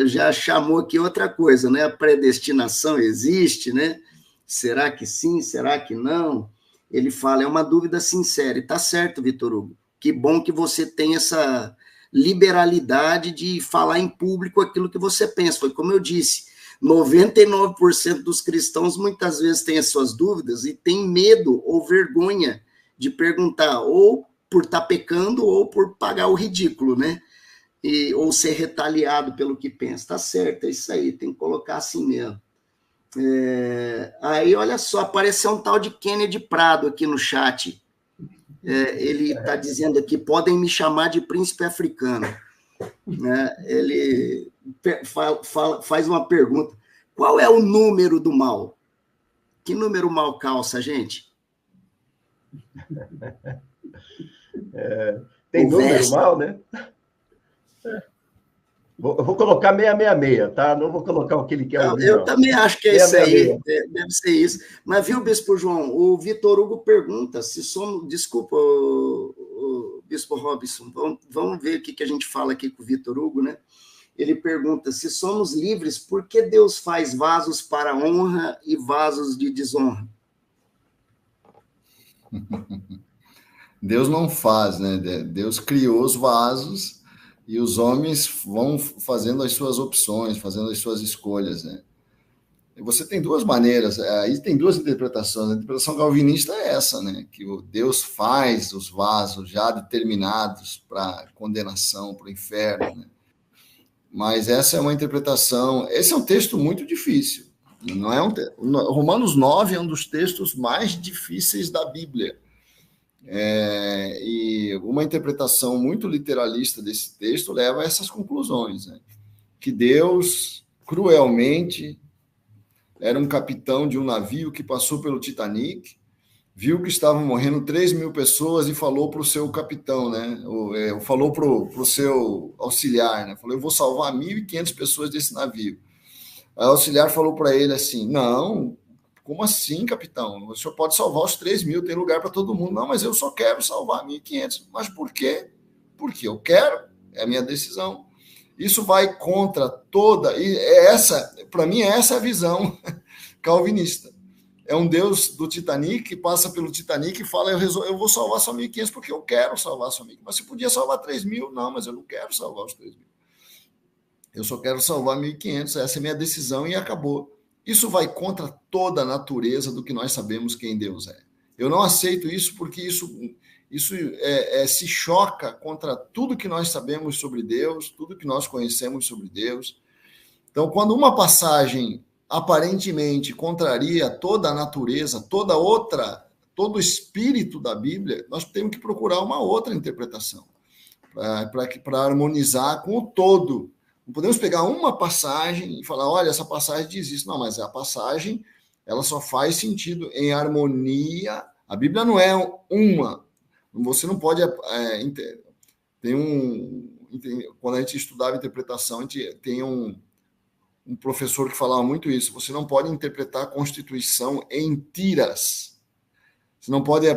Já chamou aqui outra coisa, né? A predestinação existe, né? Será que sim? Será que não? Ele fala, é uma dúvida sincera. E tá certo, Vitor Hugo. Que bom que você tem essa liberalidade de falar em público aquilo que você pensa. Foi como eu disse, 99% dos cristãos muitas vezes têm as suas dúvidas e têm medo ou vergonha de perguntar, ou por estar pecando ou por pagar o ridículo, né? Ou ser retaliado pelo que pensa. Tá certo, é isso aí, tem que colocar assim mesmo. Aí, olha só, apareceu um tal de Kennedy Prado aqui no chat. Ele está dizendo aqui, podem me chamar de príncipe africano. Né? Ele faz uma pergunta, qual é o número do mal? Que número mal calça, gente? Tem número mal, né? Eu vou colocar 666, tá? Não vou colocar o que ele quer ouvir, Eu não. também acho que é isso aí, 666. deve ser isso. Mas viu, Bispo João, o Vitor Hugo pergunta se somos... Desculpa, o Bispo Robson, vamos ver o que a gente fala aqui com o Vitor Hugo, né? Ele pergunta, se somos livres, por que Deus faz vasos para honra e vasos de desonra? Deus não faz, né? Deus criou os vasos e os homens vão fazendo as suas opções, fazendo as suas escolhas, né? E você tem duas maneiras, aí tem duas interpretações. A interpretação calvinista é essa, né? Que o Deus faz os vasos já determinados para condenação, para o inferno, né? Mas essa é uma interpretação. Esse é um texto muito difícil. Não é Romanos 9 é um dos textos mais difíceis da Bíblia. E uma interpretação muito literalista desse texto leva a essas conclusões, né? Que Deus, cruelmente, era um capitão de um navio que passou pelo Titanic, viu que estavam morrendo 3.000 pessoas e falou para o seu capitão, né? Falou para o seu auxiliar, né? Falou, eu vou salvar 1.500 pessoas desse navio. Aí o auxiliar falou para ele assim, não, como assim, capitão? O senhor pode salvar os 3.000, tem lugar para todo mundo. Não, mas eu só quero salvar 1.500. Mas por quê? Porque eu quero, é a minha decisão. Isso vai contra toda... E para mim, essa é a visão calvinista. É um Deus do Titanic que passa pelo Titanic e fala, eu vou salvar só 1.500 porque eu quero salvar só 1.500. Mas você podia salvar 3.000? Não, mas eu não quero salvar os 3.000. Eu só quero salvar 1.500, essa é a minha decisão e acabou. Isso vai contra toda a natureza do que nós sabemos quem Deus é. Eu não aceito isso porque isso se choca contra tudo que nós sabemos sobre Deus, tudo que nós conhecemos sobre Deus. Então, quando uma passagem aparentemente contraria toda a natureza, todo o espírito da Bíblia, nós temos que procurar uma outra interpretação para harmonizar com o todo. Não podemos pegar uma passagem e falar, olha, essa passagem diz isso. Não, mas a passagem ela só faz sentido em harmonia. A Bíblia não é uma. Você não pode... quando a gente estudava interpretação, a gente tem um professor que falava muito isso. Você não pode interpretar a Constituição em tiras. Você não pode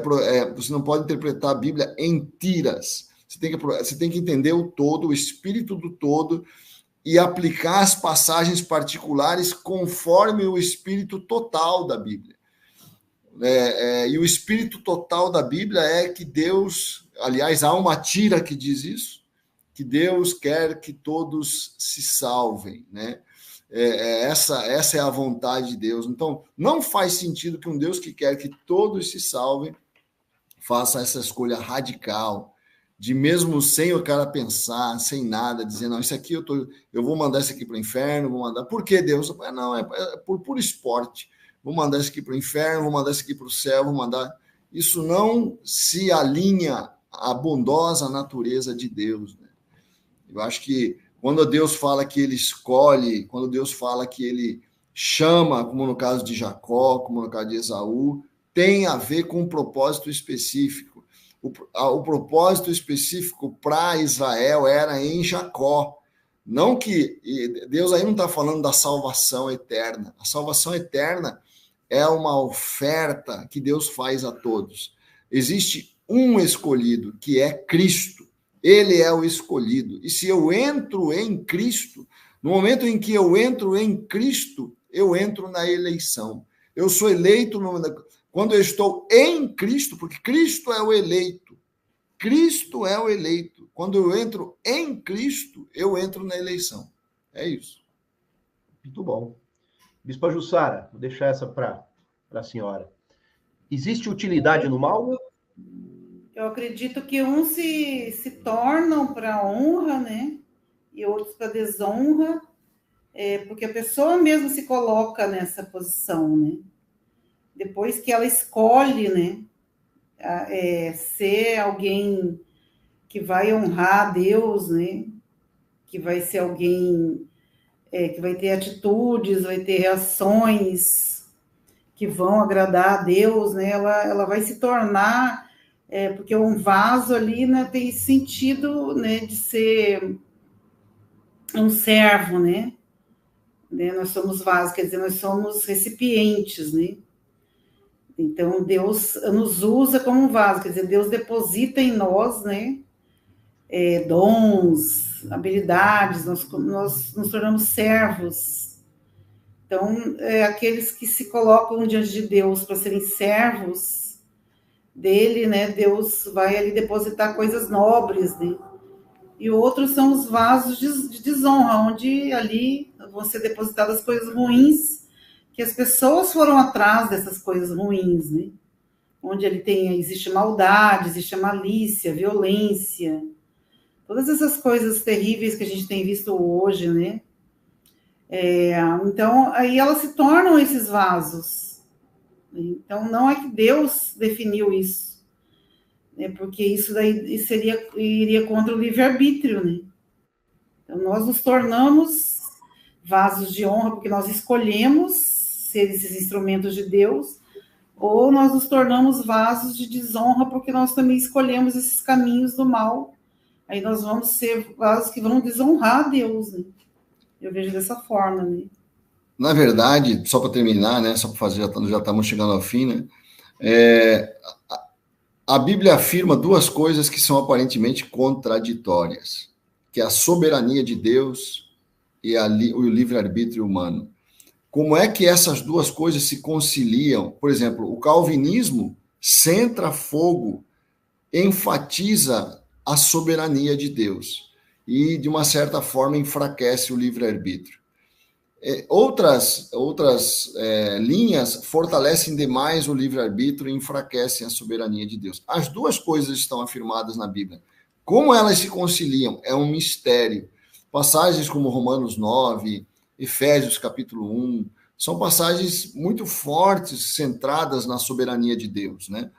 interpretar a Bíblia em tiras. Você tem que entender o todo, o espírito do todo, e aplicar as passagens particulares conforme o espírito total da Bíblia. E o espírito total da Bíblia é que Deus... Aliás, há uma tira que diz isso, que Deus quer que todos se salvem, né? Essa é a vontade de Deus. Então, não faz sentido que um Deus que quer que todos se salvem faça essa escolha radical, de mesmo sem o cara pensar, sem nada, dizer, não, isso aqui eu vou mandar isso aqui para o inferno, vou mandar... Por que Deus? Não, é por puro esporte. Vou mandar isso aqui para o inferno, vou mandar isso aqui para o céu, vou mandar... Isso não se alinha à bondosa natureza de Deus, né? Eu acho que quando Deus fala que ele escolhe, quando Deus fala que ele chama, como no caso de Jacó, como no caso de Esaú, tem a ver com um propósito específico. O propósito específico para Israel era em Jacó. Não que Deus aí não está falando da salvação eterna. A salvação eterna é uma oferta que Deus faz a todos. Existe um escolhido, que é Cristo. Ele é o escolhido. E se eu entro em Cristo, no momento em que eu entro em Cristo, eu entro na eleição. Eu sou eleito quando eu estou em Cristo, porque Cristo é o eleito. Cristo é o eleito. Quando eu entro em Cristo, eu entro na eleição. É isso. Muito bom. Bispa Jussara, vou deixar essa para a senhora. Existe utilidade no mal? Eu acredito que uns se tornam para honra, né? E outros para desonra, porque a pessoa mesmo se coloca nessa posição, né? Depois que ela escolhe, né? Ser alguém que vai honrar a Deus, né? Que vai ser alguém que vai ter atitudes, vai ter reações que vão agradar a Deus, né? Ela vai se tornar, porque um vaso ali, né, tem sentido, né, de ser um servo, né? Nós somos vasos, quer dizer, nós somos recipientes, né? Então, Deus nos usa como um vaso, quer dizer, Deus deposita em nós, né? Dons, habilidades, nós nos tornamos servos. Então, aqueles que se colocam diante de Deus para serem servos dele, né? Deus vai ali depositar coisas nobres, né? E outros são os vasos de desonra, onde ali vão ser depositadas coisas ruins, que as pessoas foram atrás dessas coisas ruins, né? Onde existe maldade, existe a malícia, violência, todas essas coisas terríveis que a gente tem visto hoje, né? Então, aí elas se tornam esses vasos. Então, não é que Deus definiu isso, porque isso daí iria contra o livre-arbítrio, né? Então, nós nos tornamos vasos de honra porque nós escolhemos ser esses instrumentos de Deus, ou nós nos tornamos vasos de desonra porque nós também escolhemos esses caminhos do mal. Aí nós vamos ser vasos que vão desonrar a Deus, né? Eu vejo dessa forma, né? Na verdade, só para terminar, né? Só para fazer, já estamos chegando ao fim, né? A Bíblia afirma duas coisas que são aparentemente contraditórias, que é a soberania de Deus e o livre-arbítrio humano. Como é que essas duas coisas se conciliam? Por exemplo, o calvinismo centra fogo, enfatiza a soberania de Deus e, de uma certa forma, enfraquece o livre-arbítrio. Outras linhas fortalecem demais o livre-arbítrio e enfraquecem a soberania de Deus. As duas coisas estão afirmadas na Bíblia. Como elas se conciliam? É um mistério. Passagens como Romanos 9, Efésios capítulo 1, são passagens muito fortes, centradas na soberania de Deus, né?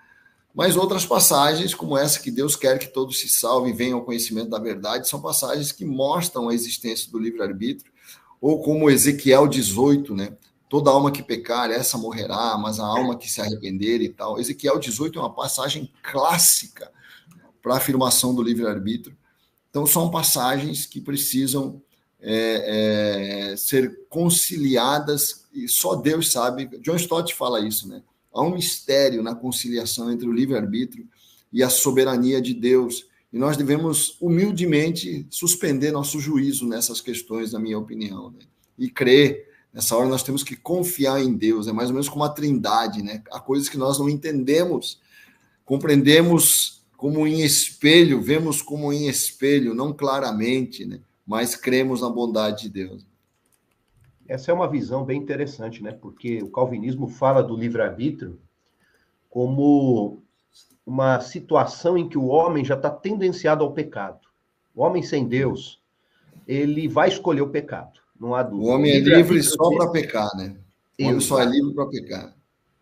Mas outras passagens, como essa, que Deus quer que todos se salvem e venham ao conhecimento da verdade, são passagens que mostram a existência do livre-arbítrio, ou como Ezequiel 18, né? Toda alma que pecar, essa morrerá, mas a alma que se arrepender e tal. Ezequiel 18 é uma passagem clássica para a afirmação do livre-arbítrio. Então, são passagens que precisam ser conciliadas, e só Deus sabe. John Stott fala isso, né? Há um mistério na conciliação entre o livre-arbítrio e a soberania de Deus. E nós devemos, humildemente, suspender nosso juízo nessas questões, na minha opinião, né? E crer. Nessa hora nós temos que confiar em Deus. É mais ou menos como a trindade, né? Há coisas que nós não entendemos, compreendemos como em espelho, vemos como em espelho, não claramente, né? Mas cremos na bondade de Deus. Essa é uma visão bem interessante, né? Porque o calvinismo fala do livre-arbítrio como uma situação em que o homem já está tendenciado ao pecado. O homem sem Deus, ele vai escolher o pecado, não há dúvida. O homem é livre só para pecar, né? O homem só é livre para pecar.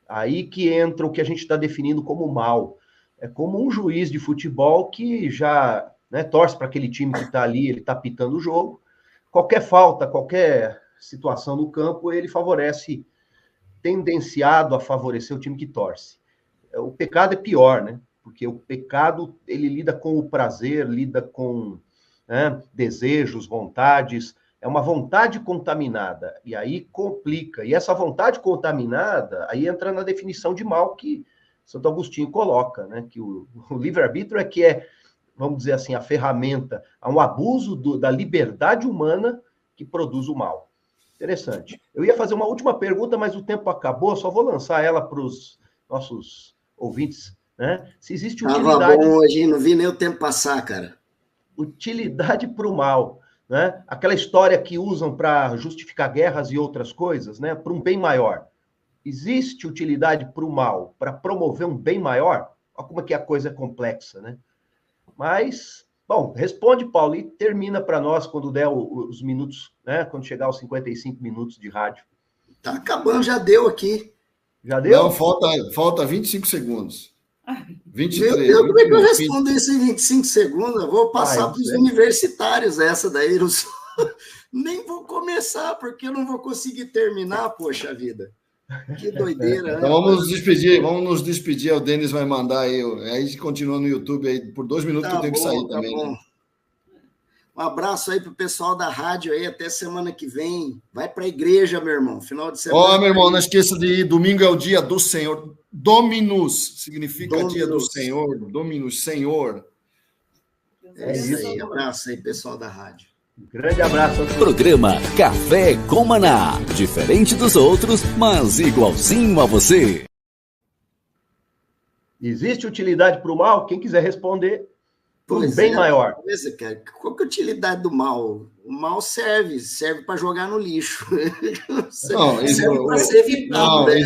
Aí que entra o que a gente está definindo como mal. É como um juiz de futebol que já, né, torce para aquele time que está ali, ele está pitando o jogo. Qualquer falta, qualquer situação no campo, ele favorece, tendenciado a favorecer o time que torce. O pecado é pior, né? Porque o pecado, ele lida com o prazer, lida com, né, desejos, vontades. É uma vontade contaminada, e aí complica. E essa vontade contaminada, aí entra na definição de mal que Santo Agostinho coloca, né? Que o livre-arbítrio vamos dizer assim, a ferramenta, há um abuso da liberdade humana que produz o mal. Interessante. Eu ia fazer uma última pergunta, mas o tempo acabou, só vou lançar ela para os nossos ouvintes, né? Se existe utilidade... Tava bom hoje, não vi nem o tempo passar, cara. Utilidade para o mal, né? Aquela história que usam para justificar guerras e outras coisas, né? Para um bem maior. Existe utilidade para o mal, para promover um bem maior? Olha como é que a coisa é complexa, né? Mas, bom, responde, Paulo, e termina para nós quando der os minutos, né? Quando chegar aos 55 minutos de rádio. Tá acabando, já deu aqui. Já deu? Não, falta 25 segundos. 23. Meu Deus, como é que eu respondo isso em 25 segundos? Eu vou passar para os universitários essa daí. Nem vou começar, porque eu não vou conseguir terminar, poxa vida. Que doideira, então, vamos nos despedir. O Denis vai mandar aí. Aí a gente continua no YouTube aí por 2 minutos, que eu tenho que sair também. Né? Um abraço aí pro pessoal da rádio aí, até semana que vem. Vai pra igreja, meu irmão, final de semana. Meu irmão, não esqueça de ir, domingo é o dia do Senhor. Dominus, significa Dominus. dia do Senhor. Dominus, Senhor. É isso aí, abraço aí, pessoal da rádio. Grande abraço a todos. Programa Café com Maná. Diferente dos outros, mas igualzinho a você. Existe utilidade para o mal? Quem quiser responder, Pois bem maior. Beleza, cara. Qual que é a utilidade do mal? O mal serve para jogar no lixo. Não, serve para ser evitado. Né?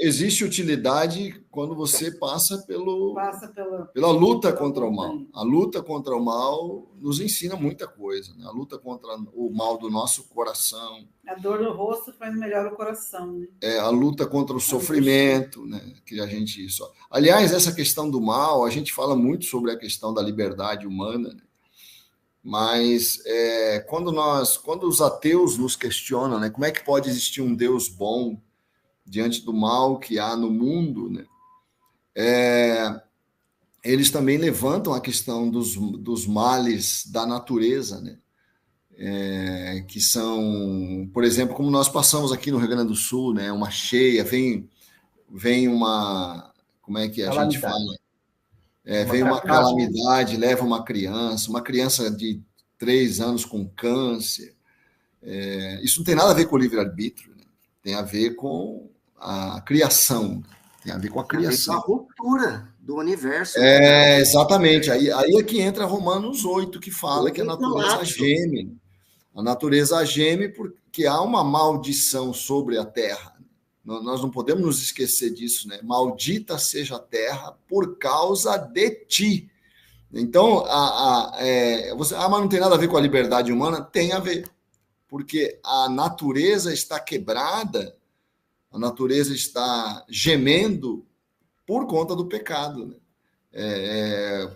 Existe utilidade quando você passa pela luta contra o mal. A luta contra o mal nos ensina muita coisa, né? A luta contra o mal do nosso coração. A dor no rosto faz melhor o coração, né? A luta contra o sofrimento, né? Que a gente só. Aliás, essa questão do mal, a gente fala muito sobre a questão da liberdade humana, né? Mas quando os ateus nos questionam, né, como é que pode existir um Deus bom diante do mal que há no mundo, né? Eles também levantam a questão dos males da natureza, né? Que são, por exemplo, como nós passamos aqui no Rio Grande do Sul, né? Uma cheia, vem uma, como é que a gente fala? Vem uma calamidade, leva uma criança de 3 anos com câncer. Isso não tem nada a ver com o livre-arbítrio, né? Tem a ver com a criação. Tem a ver com a criação. A ruptura do universo. Exatamente. Aí é que entra Romanos 8, que fala que a natureza geme. A natureza geme porque há uma maldição sobre a terra. Nós não podemos nos esquecer disso, né? Maldita seja a terra por causa de ti. Então, mas não tem nada a ver com a liberdade humana? Tem a ver, porque a natureza está quebrada, a natureza está gemendo por conta do pecado, né?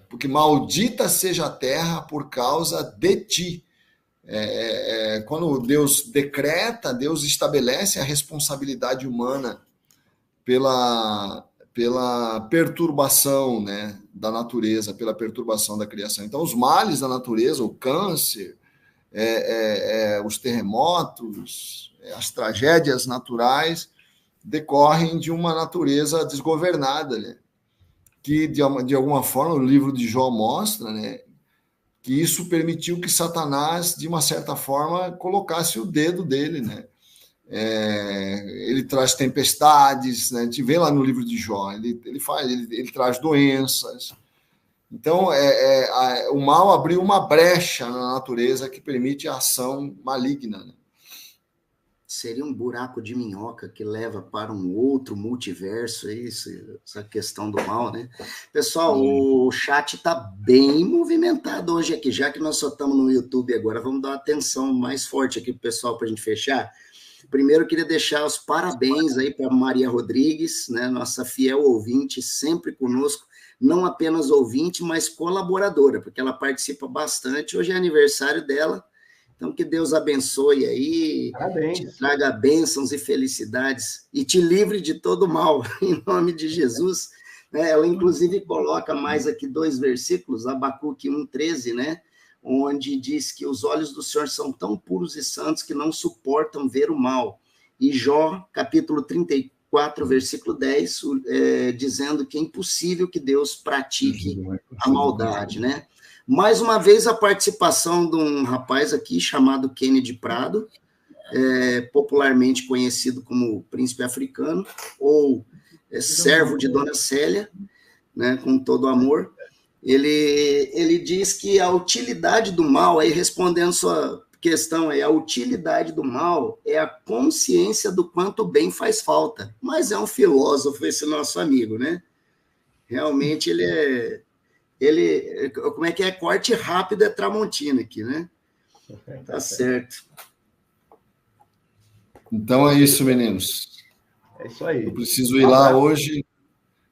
Porque maldita seja a terra por causa de ti. Quando Deus decreta, Deus estabelece a responsabilidade humana pela perturbação, né, da natureza, pela perturbação da criação. Então, os males da natureza, o câncer, os terremotos, as tragédias naturais, decorrem de uma natureza desgovernada, né, que, de alguma forma, o livro de Jó mostra, né, que isso permitiu que Satanás, de uma certa forma, colocasse o dedo dele, né? Ele traz tempestades, né? A gente vê lá no livro de Jó, ele traz doenças. Então, o mal abriu uma brecha na natureza que permite a ação maligna, né? Seria um buraco de minhoca que leva para um outro multiverso, essa questão do mal, né? Pessoal, o chat está bem movimentado hoje aqui, já que nós só estamos no YouTube agora, vamos dar uma atenção mais forte aqui para o pessoal para a gente fechar. Primeiro, eu queria deixar os parabéns aí para Maria Rodrigues, né? Nossa fiel ouvinte, sempre conosco, não apenas ouvinte, mas colaboradora, porque ela participa bastante. Hoje é aniversário dela. Então, que Deus abençoe aí, Parabéns. Te traga bênçãos e felicidades e te livre de todo mal, em nome de Jesus. Ela, inclusive, coloca mais aqui 2 versículos, Abacuque 1,13, né? Onde diz que os olhos do Senhor são tão puros e santos que não suportam ver o mal. E Jó, capítulo 34, versículo 10, dizendo que é impossível que Deus pratique a maldade, né? Mais uma vez, a participação de um rapaz aqui chamado Kennedy Prado, popularmente conhecido como Príncipe Africano, ou servo de Dona Célia, né, com todo amor. Ele diz que a utilidade do mal, aí respondendo sua questão, a utilidade do mal é a consciência do quanto o bem faz falta. Mas é um filósofo esse nosso amigo, né? Realmente ele como é que é? Corte rápido é Tramontina aqui, né? Tá certo. Então é isso, meninos. É isso aí. Eu preciso ir lá hoje.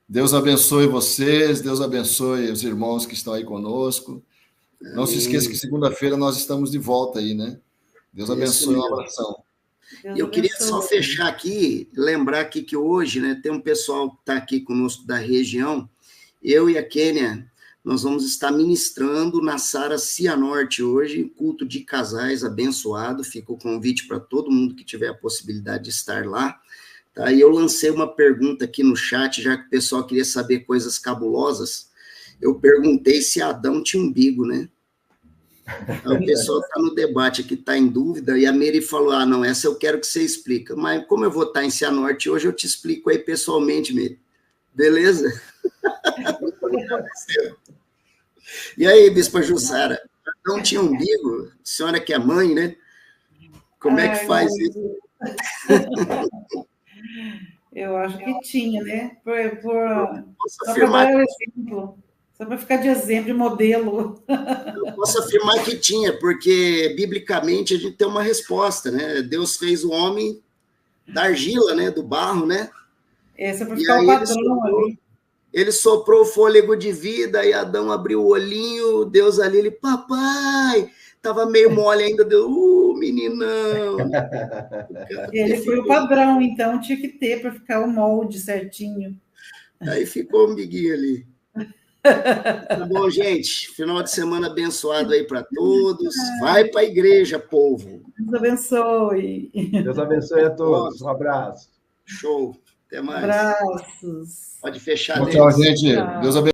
Deus abençoe vocês, Deus abençoe os irmãos que estão aí conosco. Não se esqueça que segunda-feira nós estamos de volta aí, né? Deus abençoe, um abração. Eu queria só fechar aqui, lembrar aqui que hoje, né, tem um pessoal que está aqui conosco da região, eu e a Kênia, nós vamos estar ministrando na Sara Cianorte hoje, culto de casais abençoado. Fica o convite para todo mundo que tiver a possibilidade de estar lá. Tá? E eu lancei uma pergunta aqui no chat, já que o pessoal queria saber coisas cabulosas. Eu perguntei se Adão tinha umbigo, né? O pessoal está no debate aqui, está em dúvida, e a Mary falou, não, essa eu quero que você explique. Mas como eu vou estar em Cianorte hoje, eu te explico aí pessoalmente, Mary. Beleza? E aí, Bispa Jussara, não tinha umbigo? A senhora que é mãe, né? Como é que faz isso? Eu acho que tinha, né? Só afirmar para dar exemplo. Só para ficar de exemplo, de modelo. Eu posso afirmar que tinha, porque, biblicamente, a gente tem uma resposta, né? Deus fez o homem da argila, né? Do barro, né? Só para ficar o padrão ali. Ele soprou o fôlego de vida, e Adão abriu o olhinho, Deus ali, ele, papai, estava meio mole ainda, deu, meninão. Ele foi o padrão, então tinha que ter para ficar o molde certinho. Aí ficou o umbiguinho ali. Tá bom, gente, final de semana abençoado aí para todos. Vai para a igreja, povo. Deus abençoe. Deus abençoe a todos. Um abraço. Show. Até mais. Abraços. Pode fechar. Tchau, gente. Deus abençoe.